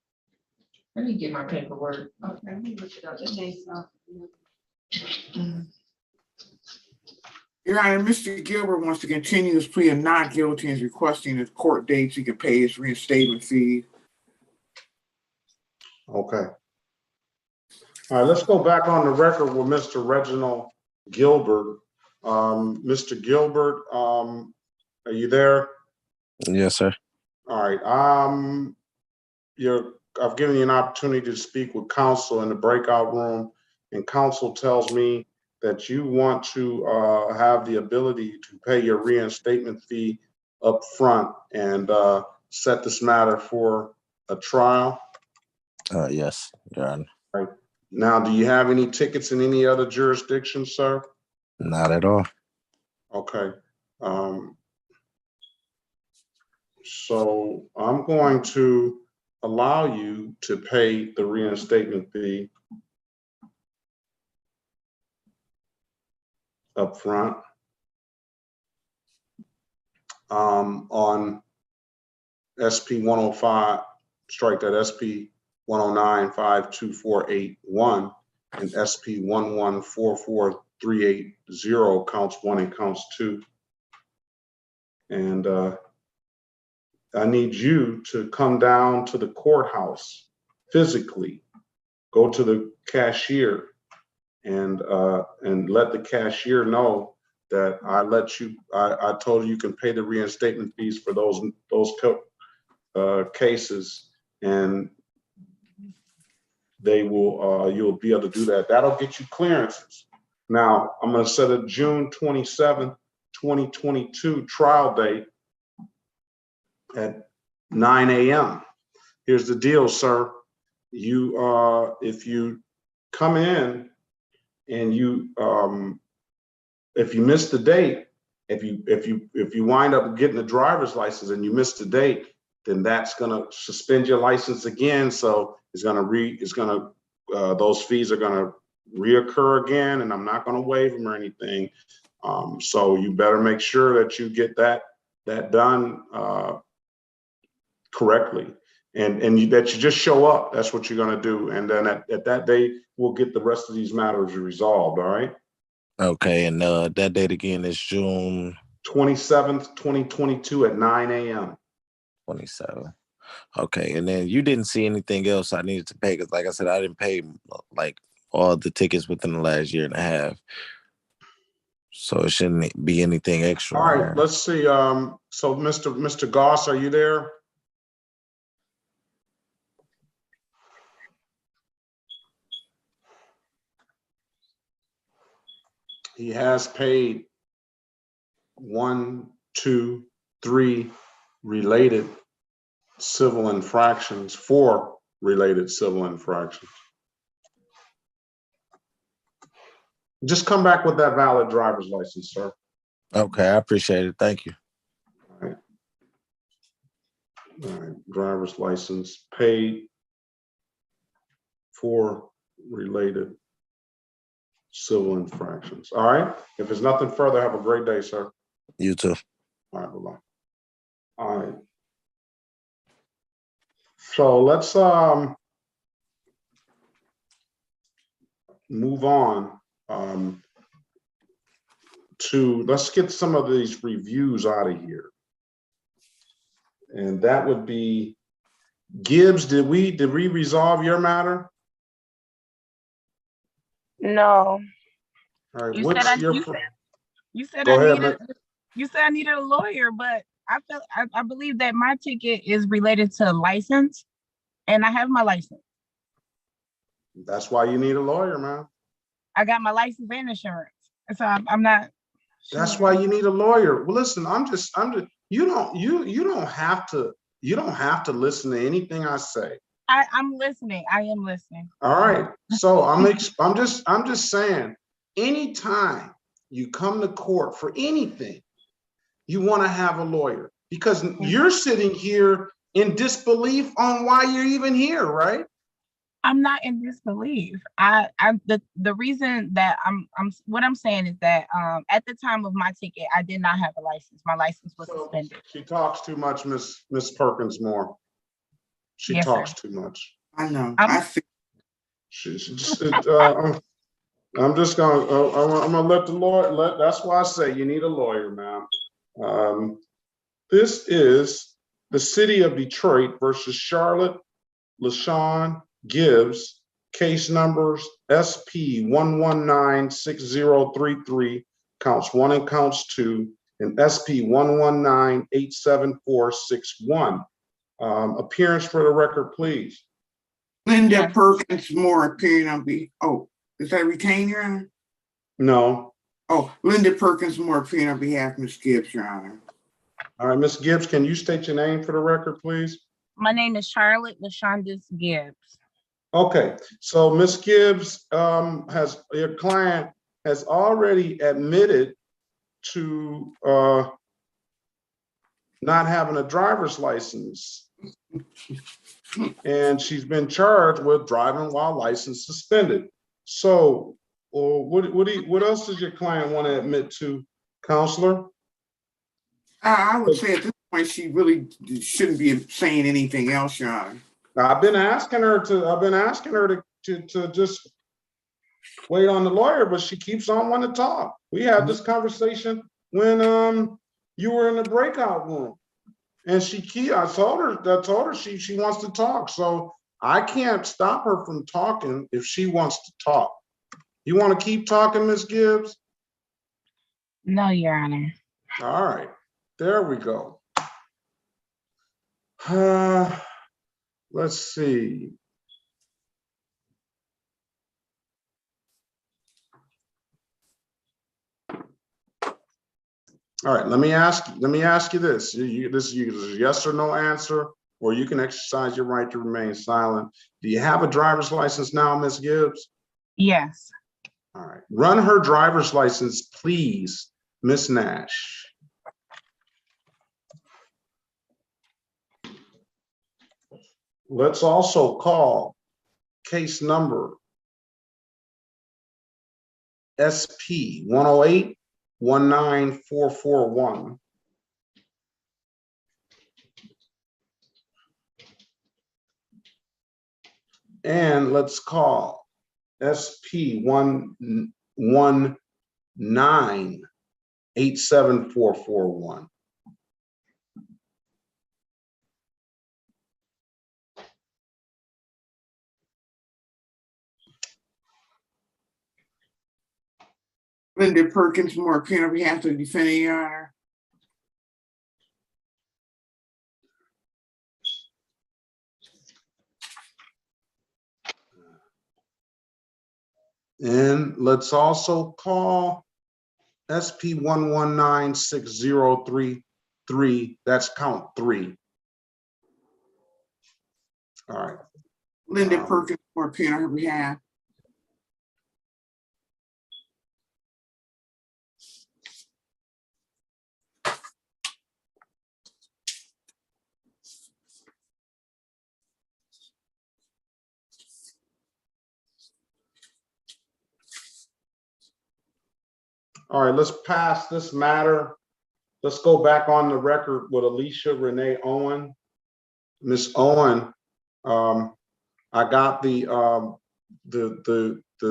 let me get my paperwork. Okay, let me look it up. That name sounds familiar. Your Honor, Mr. Gilbert wants to continue his plea of not guilty and is requesting his court dates he can pay his reinstatement fee. Okay. All right, let's go back on the record with Mr. Reginald Gilbert. Mr. Gilbert, are you there? Yes, sir. All right. I've given you an opportunity to speak with counsel in the breakout room, and counsel tells me that you want to have the ability to pay your reinstatement fee up front and set this matter for a trial. Yes, Your Honor. Right. Now, do you have any tickets in any other jurisdiction, sir? Not at all. Okay. So I'm going to allow you to pay the reinstatement fee up front on SP 105, strike that SP 109-52481 and SP 1144380 counts 1 and counts 2. And I need you to come down to the courthouse physically, go to the cashier and let the cashier know that I told you can pay the reinstatement fees for those cases, and they will you'll be able to do that. That'll get you clearances. Now I'm going to set a June 27th, 2022 trial date at 9 a.m. Here's the deal, sir. You if you come in and you if you miss the date, if you wind up getting a driver's license and you miss the date, then that's going to suspend your license again. So those fees are going to reoccur again, and I'm not going to waive them or anything. So you better make sure that you get that done correctly, and that you just show up. That's what you're going to do, and then at that date we'll get the rest of these matters resolved. All right. Okay, and that date again is June 27th, 2022 at 9 a.m. 27. Okay, and then you didn't see anything else I needed to pay, because like I said, I didn't pay like all the tickets within the last year and a half, so it shouldn't be anything extra. All right, let's see. So Mr. Goss, are you there? He has paid 1, 2, 3 related civil infractions, 4 related civil infractions. Just come back with that valid driver's license, sir. Okay, I appreciate it. Thank you. All right. All right, driver's license paid, 4 related civil infractions. All right. If there's nothing further, have a great day, sir. You too. All right, bye-bye. All right. So let's move on let's get some of these reviews out of here. And that would be Gibbs. Did we resolve your matter? No. All right. You What's said your? You said Go I ahead, needed. You said I needed a lawyer, but I believe that my ticket is related to license, and I have my license. That's why you need a lawyer, man. I got my license and insurance, and so I'm not. That's why you need a lawyer. Well, listen, you don't have to listen to anything I say. I'm listening. I am listening. All right. So I'm just saying, anytime you come to court for anything, you want to have a lawyer, because you're sitting here in disbelief on why you're even here, right? I'm not in disbelief. The reason that what I'm saying is that at the time of my ticket, I did not have a license. My license was suspended. She talks too much, Miss Perkins Moore. She Yes, talks sir. too much. I know. I'm- I'm just gonna, I'm gonna let the lawyer, that's why I say you need a lawyer, ma'am. This is the city of Detroit versus Charlotte LaShawn Gibbs, case numbers SP 1196033, counts 1 and counts 2, and SP 119-87461. Appearance for the record, please. Linda Perkins Moore appearing on is that retained, Your Honor? No. Oh, Linda Perkins Moore appearing on behalf of Ms. Gibbs, Your Honor. All right, Ms. Gibbs, can you state your name for the record, please? My name is Charlotte LaShonda Gibbs. Okay, so Ms. Gibbs, your client has already admitted to not having a driver's license. And she's been charged with driving while license suspended. So what else does your client want to admit to, counselor? I would say at this point, she really shouldn't be saying anything else, Your Honor. I've been asking her to just wait on the lawyer, but she keeps on wanting to talk. We had this conversation when you were in the breakout room. And I told her she wants to talk. So I can't stop her from talking if she wants to talk. You want to keep talking, Ms. Gibbs? No, Your Honor. All right, there we go. Let's see. All right, let me ask you this. This is a yes or no answer, or you can exercise your right to remain silent. Do you have a driver's license now, Ms. Gibbs? Yes. All right, run her driver's license, please, Ms. Nash. Let's also call case number SP 108-19441. And let's call SP 119-87441. Linda Perkins Moore appearing on behalf of the defendant, Your Honor. And let's also call SP 119-6033. That's count 3. All right. Linda Perkins Moore appearing on her behalf. All right, let's pass this matter. Let's go back on the record with Alicia Renee Owen. Miss Owen, I got the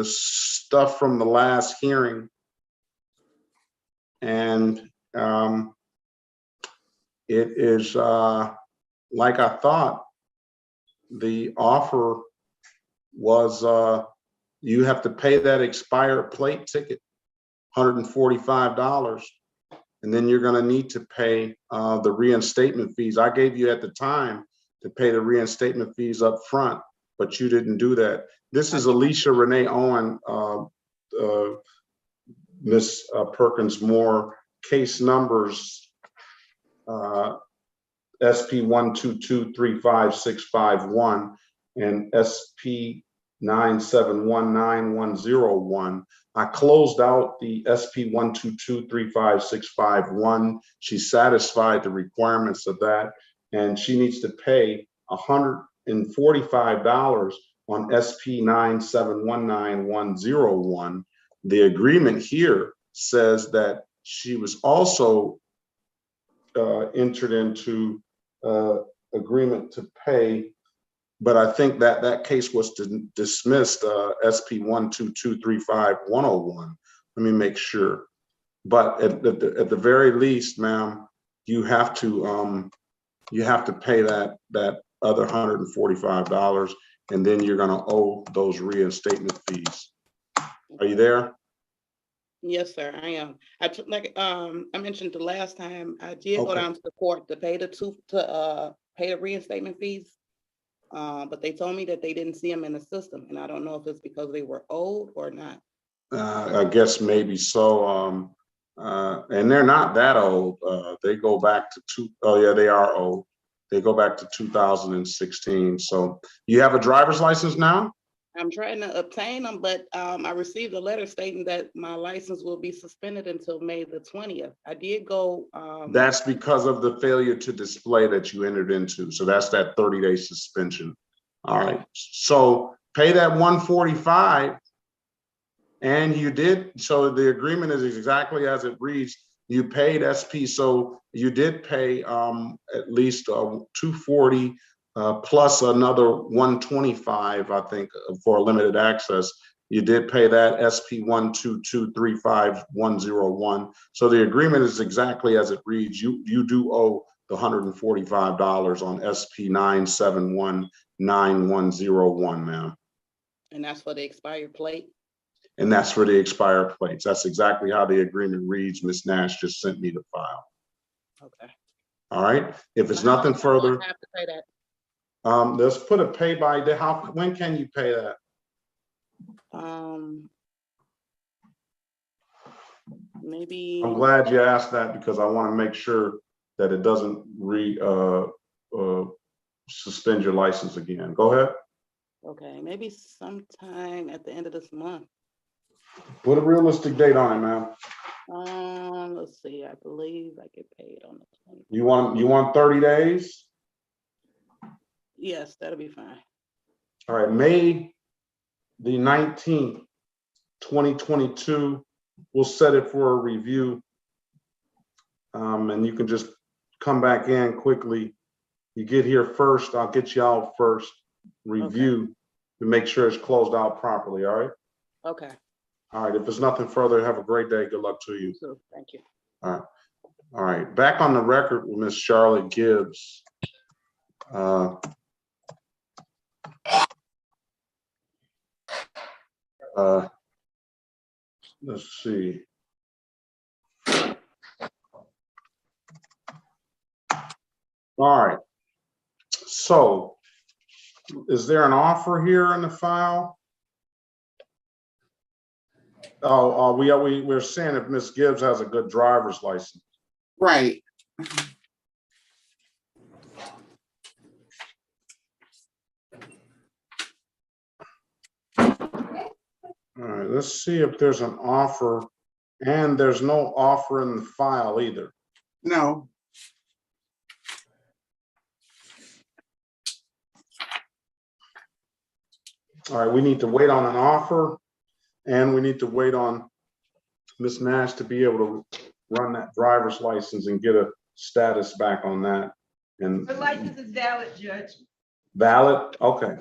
stuff from the last hearing, and it is like I thought. The offer was you have to pay that expired plate ticket, $145, and then you're going to need to pay the reinstatement fees. I gave you at the time to pay the reinstatement fees up front, but you didn't do that. This is Alicia Renee Owen, Miss Perkins Moore, case numbers SP 122-35651 and SP 9719101. I closed out the SP 122-35651. She satisfied the requirements of that, and she needs to pay $145 on SP 9719101. The agreement here says that she was also entered into agreement to pay, but I think that that case was dismissed, SP 12235-101. Let me make sure. But at the very least, ma'am, you have to pay that other $145, and then you're gonna owe those reinstatement fees. Are you there? Yes, sir, I am. I mentioned the last time, I did go Okay. down to the court to pay the pay the reinstatement fees. But they told me that they didn't see them in the system, and I don't know if it's because they were old or not. I guess maybe so. And they're not that old. They go back to oh yeah, they are old. They go back to 2016. So you have a driver's license now? I'm trying to obtain them, but I received a letter stating that my license will be suspended until May the 20th. I did go. That's because of the failure to display that you entered into. So that's that 30-day suspension. All right. So pay that 145, and you did. So the agreement is exactly as it reads. You paid SP, so you did pay at least 240 plus another 125, I think, for limited access. You did pay that SP 12235-101. So the agreement is exactly as it reads. You do owe the $145 on SP 9719101, ma'am. And that's for the expired plate. And that's for the expired plates. That's exactly how the agreement reads. Ms. Nash just sent me the file. Okay. All right. If it's nothing further, I have to pay that. let's put a pay by day. When can you pay that? Maybe. I'm glad you asked that because I want to make sure that it doesn't suspend your license again. Go ahead. Okay, maybe sometime at the end of this month. Put a realistic date on it, ma'am. Let's see. I believe I get paid on the 20th. You want 30 days? Yes, that'll be fine. All right, May the 19th, 2022. We'll set it for a review. And you can just come back in quickly. You get here first, I'll get you out first. Review to make sure it's closed out properly, all right? Okay. All right, if there's nothing further, have a great day. Good luck to you. So, thank you. All right. All right, back on the record with Miss Charlotte Gibbs. Let's see. All right. So, is there an offer here in the file? Oh, we're saying if Miss Gibbs has a good driver's license. Right. All right, let's see if there's an offer, and there's no offer in the file either. No. All right, we need to wait on an offer, and we need to wait on Miss Nash to be able to run that driver's license and get a status back on that. And The license is valid, Judge. valid? Okay.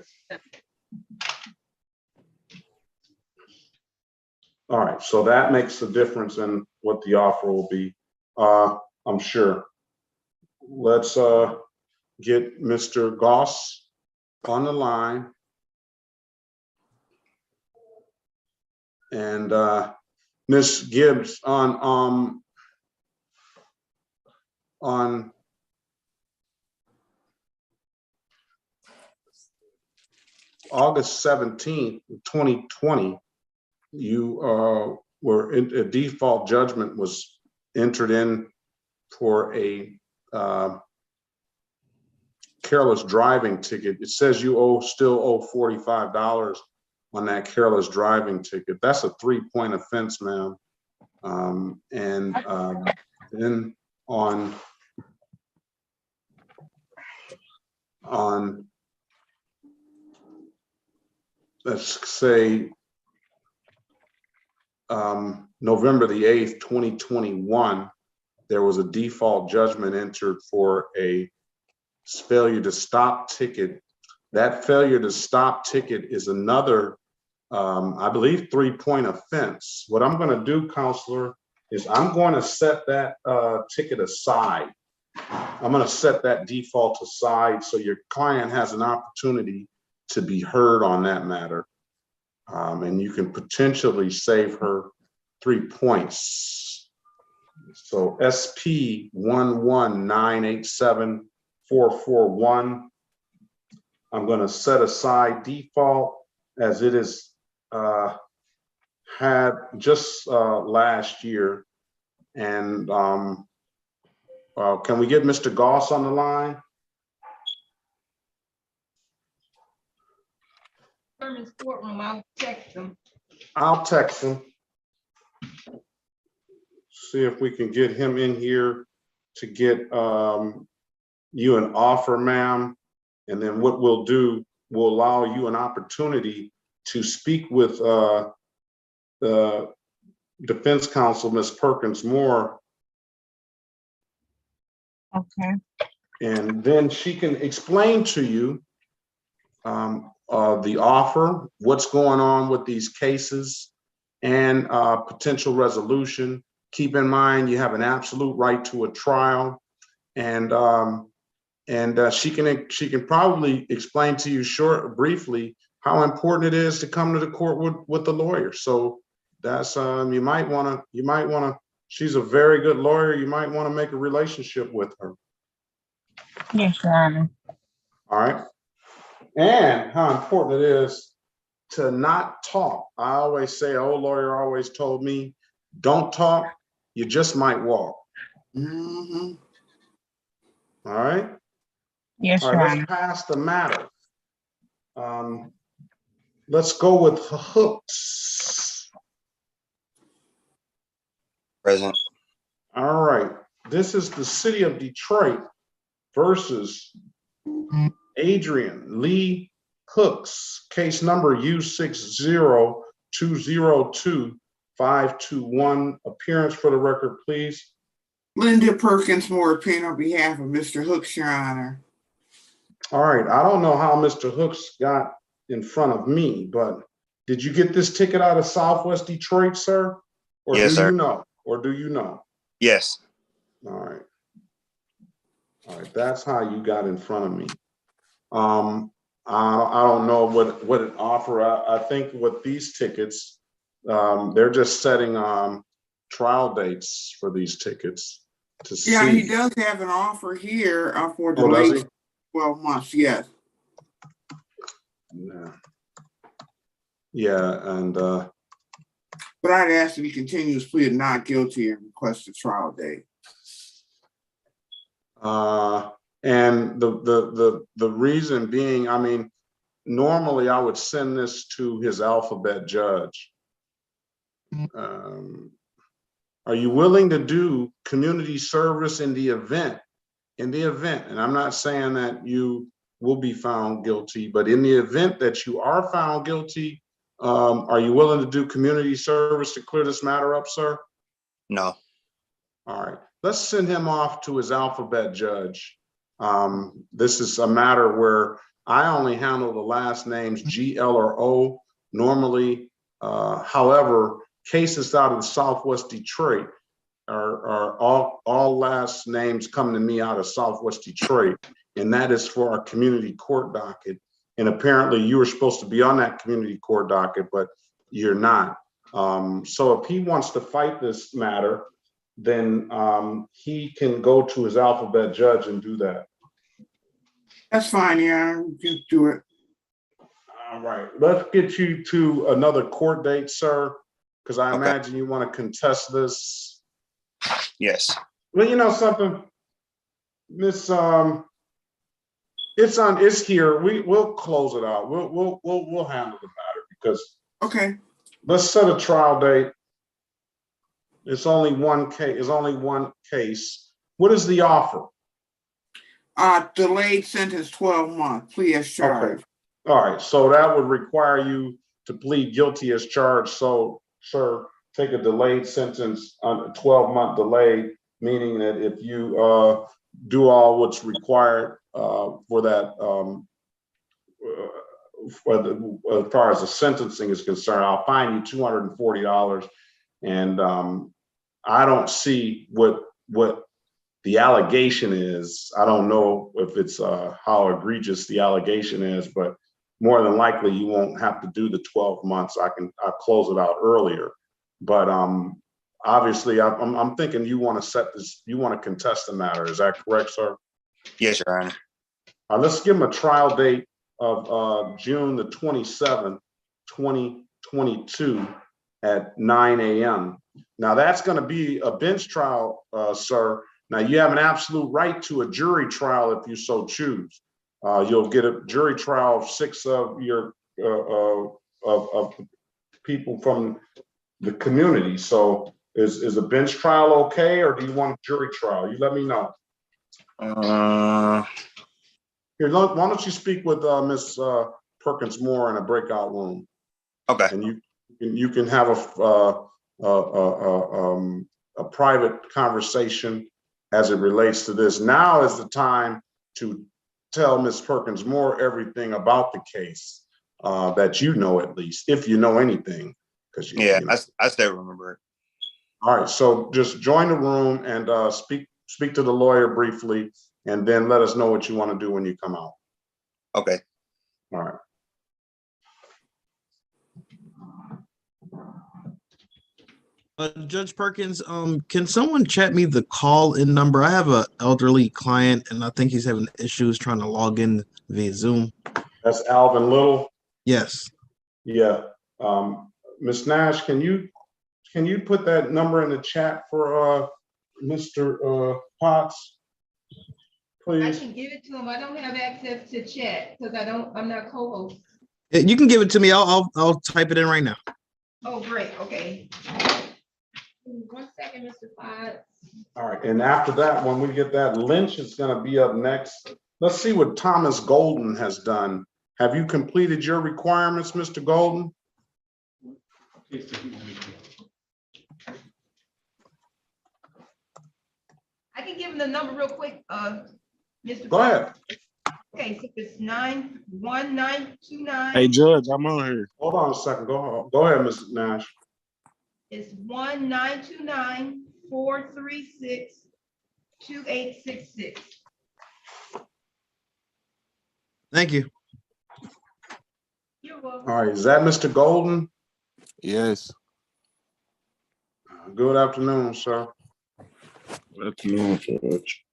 All right, so that makes a difference in what the offer will be, I'm sure. Let's get Mr. Goss on the line. And Ms. Gibbs, on August 17th, 2020, you were in a default judgment was entered in for a careless driving ticket. It says you still owe $45 on that careless driving ticket. That's a 3-point offense, ma'am. Then on let's say, November the 8th, 2021, there was a default judgment entered for a failure to stop ticket. That failure to stop ticket is another, I believe, 3-point offense. What I'm going to do, counselor, is I'm going to set that ticket aside. I'm going to set that default aside so your client has an opportunity to be heard on that matter. And you can potentially save her 3 points. So SP 11987-441. I'm going to set aside default as it is had just last year. And can we get Mr. Goss on the line? Herman's courtroom, I'll text him. I'll text him. See if we can get him in here to get you an offer, ma'am. And then what we'll do, we'll allow you an opportunity to speak with the defense counsel, Ms. Perkins Moore. Okay. And then she can explain to you the offer, what's going on with these cases, and potential resolution. Keep in mind, you have an absolute right to a trial, and she can probably explain to you briefly how important it is to come to the court with the lawyer. So that's you might want to. She's a very good lawyer. You might want to make a relationship with her. Yes, Your Honor. All right. And how important it is to not talk. I always say, an old lawyer always told me, don't talk, you just might walk. Mm-hmm. All right? Yes, All Your right, Honor. let's pass the matter. Let's go with Hooks. Present. All right. This is the city of Detroit versus Adrian Lee Hooks, case number U602022521. Appearance for the record, please. Linda Perkins Moore, appearing on behalf of Mr. Hooks, Your Honor. All right, I don't know how Mr. Hooks got in front of me, but did you get this ticket out of Southwest Detroit, sir? Or Yes, do sir. you know? Or do you know? Yes. All right. All right, that's how you got in front of me. I don't know what an offer. I think with these tickets, they're just setting trial dates for these tickets to see. Yeah, he does have an offer here for Oh, does delayed he? 12 months, yes. Yeah. Yeah, and But I'd ask that he continues plea of not guilty and request a trial date. and the reason being, I mean, normally I would send this to his alphabet judge. Are you willing to do community service in the event, and I'm not saying that you will be found guilty, but in the event that you are found guilty, are you willing to do community service to clear this matter up, sir? No. All right, let's send him off to his alphabet judge. This is a matter where I only handle the last names G, L, or O normally. However, cases out of the Southwest Detroit are all last names come to me out of Southwest Detroit, and that is for our community court docket. And apparently you were supposed to be on that community court docket, but you're not. So if he wants to fight this matter, then he can go to his alphabet judge and do that. That's fine, yeah, just do it. All right, let's get you to another court date, sir, because I imagine you want to contest this. Yes. Well, you know something, Miss, it's here. We'll close it out. We'll handle the matter because. Okay. Let's set a trial date. It's only one case. It's only one case. What is the offer? Delayed sentence 12 months, plea as charged. All right, so that would require you to plead guilty as charged. So, sir, take a delayed sentence on a 12-month delay, meaning that if you do all what's required for that, as far as the sentencing is concerned, I'll fine you $240. And I don't see what the allegation is. I don't know if it's how egregious the allegation is, but more than likely you won't have to do the 12 months. I'll close it out earlier. But obviously I'm thinking you want to contest the matter. Is that correct, sir? Yes, Your Honor. Let's give him a trial date of June the 27th, 2022 at 9 a.m. Now that's going to be a bench trial, sir. Now you have an absolute right to a jury trial if you so choose. You'll get a jury trial of 6 of your of people from the community. So is a bench trial okay, or do you want a jury trial? You let me know. Here, why don't you speak with Miss Perkins Moore in a breakout room? Okay. And you can have a private conversation as it relates to this. Now is the time to tell Miss Perkins Moore everything about the case that you know, at least, if you know anything. Because yeah, I still remember it. All right, so just join the room and speak to the lawyer briefly, and then let us know what you want to do when you come out. Okay. All right. Judge Perkins, can someone chat me the call-in number? I have an elderly client, and I think he's having issues trying to log in via Zoom. That's Alvin Little. Yes. Yeah. Ms. Nash, can you put that number in the chat for Mr. Potts, please? I can give it to him. I don't have access to chat because I'm not co-host. You can give it to me. I'll type it in right now. Oh, great. Okay. 1 second, Mr. Potts. All right, and after that, when we get that, Lynch is going to be up next. Let's see what Thomas Golden has done. Have you completed your requirements, Mr. Golden? I can give him the number real quick, Mr. Go ahead. Okay, so it's 91929. Hey, Judge, I'm on here. Hold on a second. Go ahead, Mr. Nash. It's 1-929-436-2866. Thank you. You're welcome. All right, is that Mr. Golden? Yes. Good afternoon, sir. Good afternoon, Judge.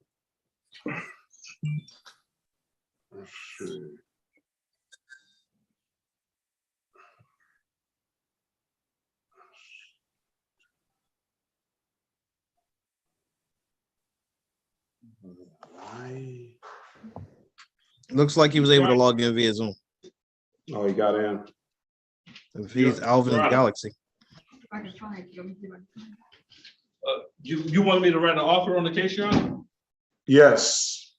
Let's see. Looks like he was able to log in via Zoom. Oh, he got in. If he's Alvin Galaxy. I can find you. You want me to write an offer on the case, Your Honor? Yes.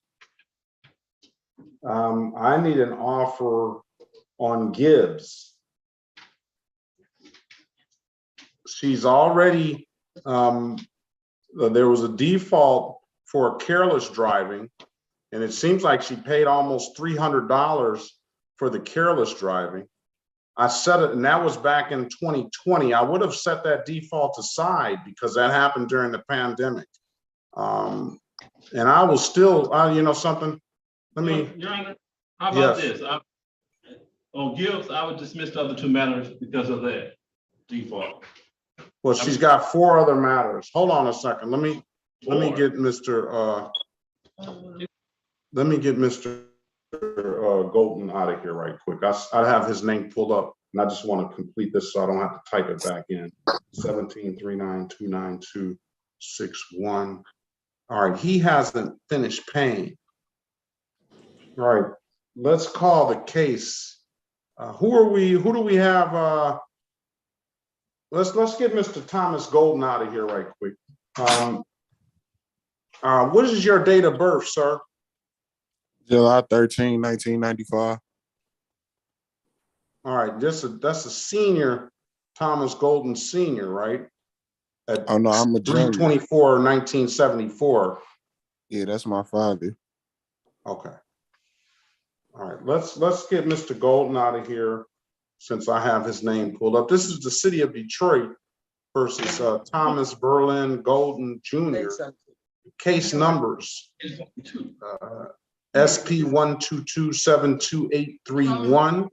I need an offer on Gibbs. She's already, there was a default for careless driving, and it seems like she paid almost $300 for the careless driving. I set it, and that was back in 2020. I would have set that default aside because that happened during the pandemic. And I will still, you know something, let me. Your Honor, how about Yes. this? On Gibbs, I would dismiss the other 2 matters because of that default. Well, she's got 4 other matters. Hold on a second. Let me get Mr. Golden out of here right quick. I have his name pulled up, and I just want to complete this so I don't have to type it back in. 1739292661. All right, he hasn't finished paying. All right, let's call the case. Who do we have? Let's get Mr. Thomas Golden out of here right quick. What is your date of birth, sir? July 13, 1995. All right, that's a senior, Thomas Golden Senior, right? At Oh no, I'm a junior. 3/24/1974. Yeah, that's my father. Okay. All right, let's get Mr. Golden out of here since I have his name pulled up. This is the city of Detroit versus Thomas Berlin Golden Jr. Case numbers SP 122722831,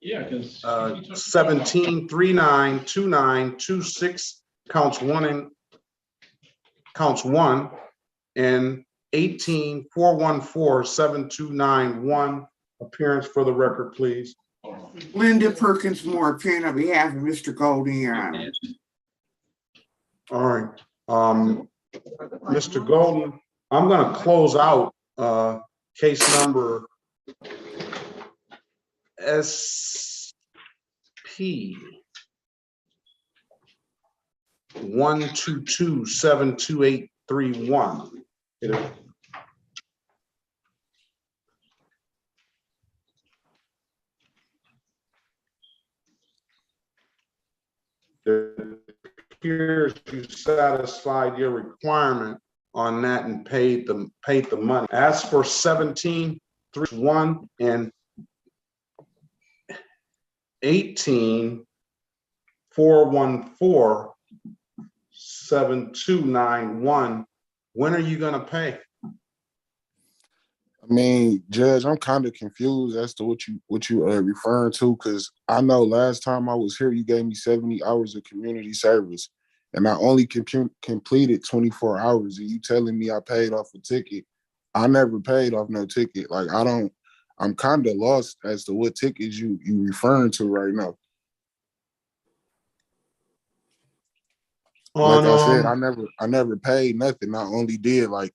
17392926 counts one, and 18414729 appearance for the record, please. Linda Perkins Moore, appearing on behalf of Mr. Golden, Your Honor. All right, Mr. Golden, I'm going to close out case number SP 122722831. It appears you satisfied your requirement on that and paid the money. As for 1731 and 18414729, when are you going to pay? I mean, Judge, I'm kind of confused as to what you are referring to, because I know last time I was here, you gave me 70 hours of community service, and I only completed 24 hours, and you telling me I paid off a ticket. I never paid off no ticket. Like, I'm kind of lost as to what tickets you referring to right now. Like I said, I never paid nothing. I only did like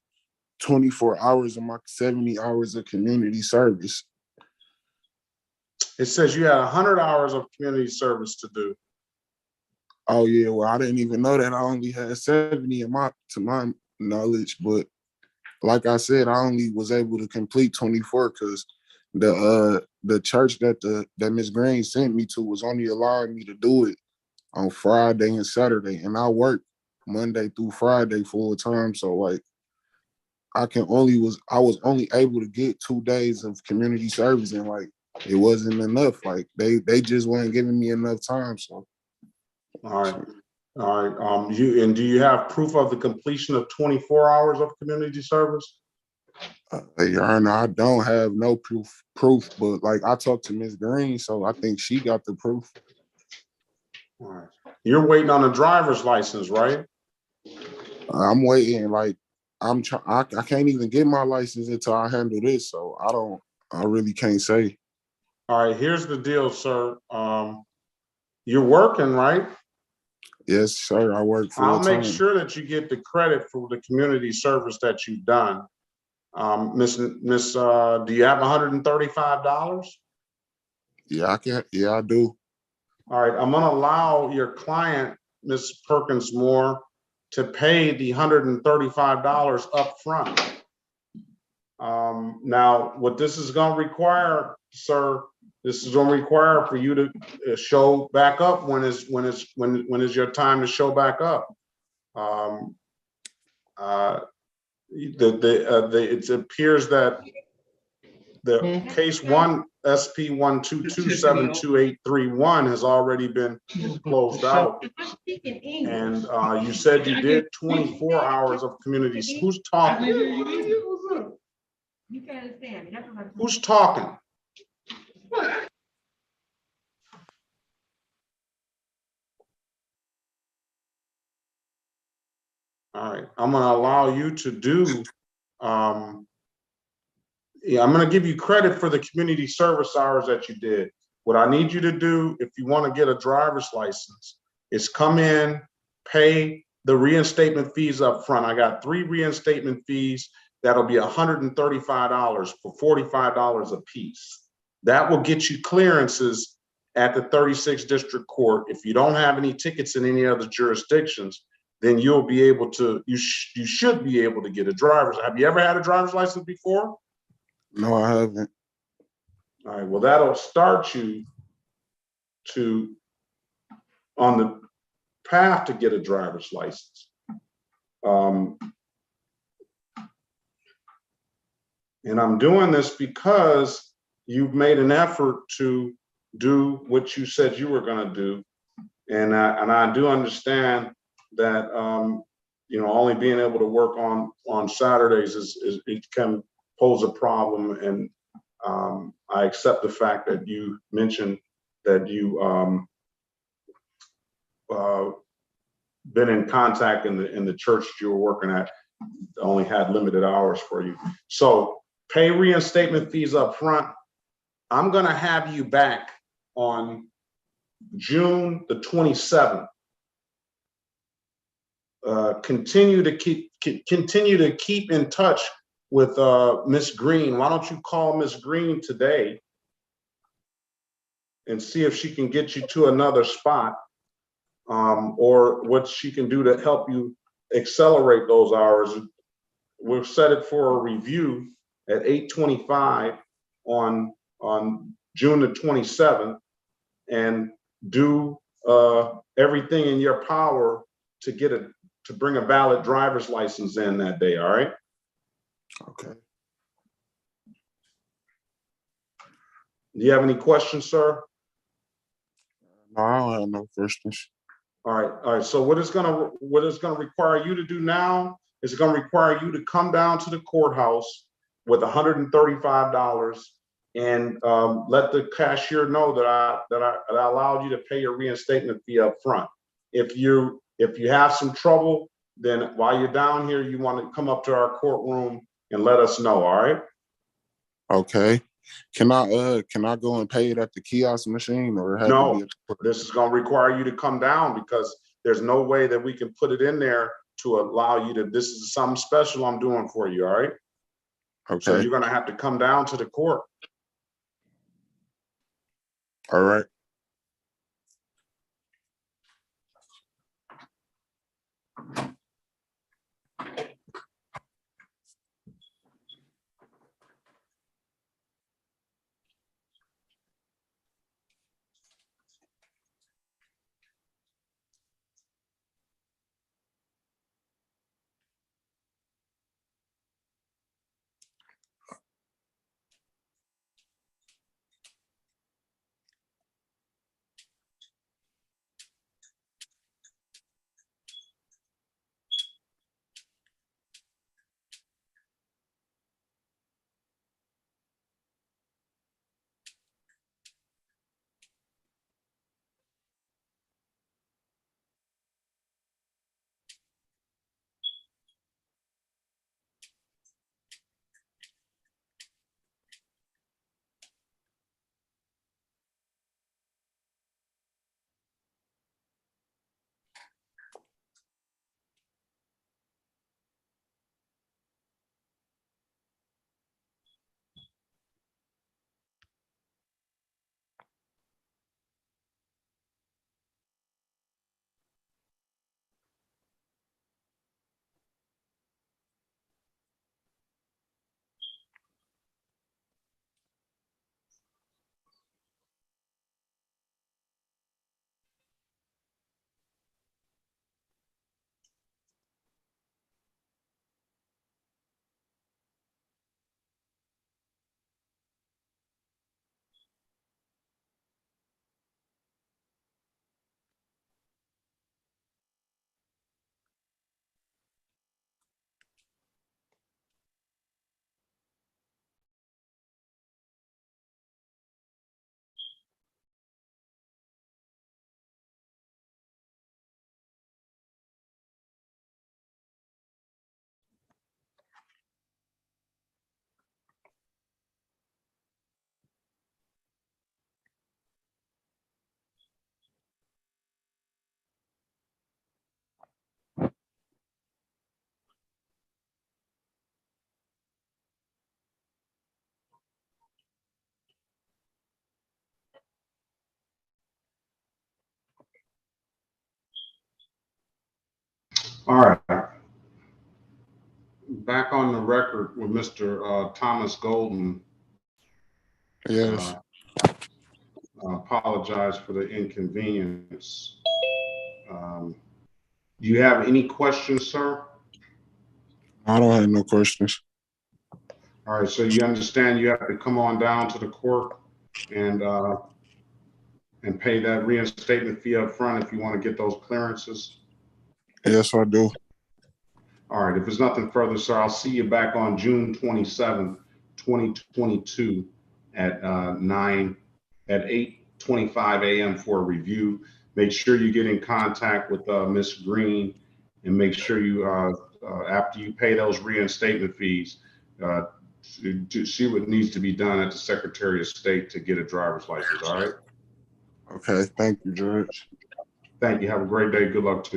24 hours of my 70 hours of community service. It says you had 100 hours of community service to do. Oh yeah, well, I didn't even know that. I only had 70 to my knowledge, but like I said, I only was able to complete 24 because the church that Miss Green sent me to was only allowing me to do it on Friday and Saturday, and I work Monday through Friday full time. So like, I was only able to get 2 days of community service, and like it wasn't enough. Like they just weren't giving me enough time. So all right. Do you have proof of the completion of 24 hours of community service? Your Honor, I don't have no proof, but like I talked to Miss Green, so I think she got the proof. All right. You're waiting on a driver's license, right? I'm waiting. Like I can't even get my license until I handle this, so I really can't say. All right, here's the deal, sir. You're working, right? Yes, sir. I work full I'll make time. sure that you get the credit for the community service that you've done. Miss, do you have $135? Yeah, I can. Yeah, I do. All right, I'm gonna allow your client, Miss Perkins Moore, to pay the $135 up front. Now, what this is gonna require, sir, this is gonna require for you to show back up when is your time to show back up. It appears that the case one SP 122722831 has already been closed out, and you said you did 24 hours of community. Who's talking? You can't understand me. Who's talking? All right, I'm going to allow you to do. I'm going to give you credit for the community service hours that you did. What I need you to do, if you want to get a driver's license, is come in, pay the reinstatement fees up front. I got 3 reinstatement fees. That'll be $135 for $45 a piece. That will get you clearances at the 36th District Court. If you don't have any tickets in any other jurisdictions, then you'll be able to, you should be able to get a driver's. Have you ever had a driver's license before? No, I haven't. All right, well, that'll start you on the path to get a driver's license. And I'm doing this because you've made an effort to do what you said you were going to do. And I do understand that, you know, only being able to work on Saturdays it can pose a problem. And I accept the fact that you mentioned that you been in contact in the church that you were working at, only had limited hours for you. So pay reinstatement fees up front. I'm going to have you back on June the 27th. Continue to keep in touch with Miss Green. Why don't you call Miss Green today and see if she can get you to another spot, or what she can do to help you accelerate those hours. We'll set it for a review at 8:25 on June the 27th, and do everything in your power to bring a valid driver's license in that day. All right. Okay. Do you have any questions, sir? No, I don't have no questions. All right. So what it's gonna require you to do now is it's gonna require you to come down to the courthouse with $135 and let the cashier know that I allowed you to pay your reinstatement fee up front. If you have some trouble, then while you're down here, you want to come up to our courtroom and let us know. All right. Okay. Can I go and pay it at the kiosk machine, or have No, to be this is going to require you to come down, because there's no way that we can put it in there to allow you to, this is something special I'm doing for you. All right. Okay. So you're going to have to come down to the court. All right. All right. Back on the record with Mr. Thomas Golden. Yes. apologize for the inconvenience. Do you have any questions, sir? I don't have no questions. All right, so you understand you have to come on down to the court and pay that reinstatement fee up front if you want to get those clearances? Yes, I do. All right, if there's nothing further, sir, I'll see you back on June 27th, 2022 at 8:25 a.m. for a review. Make sure you get in contact with Ms. Green and make sure you, after you pay those reinstatement fees, to see what needs to be done at the Secretary of State to get a driver's license, all right? Okay, thank you, Judge. Thank you. Have a great day. Good luck to you.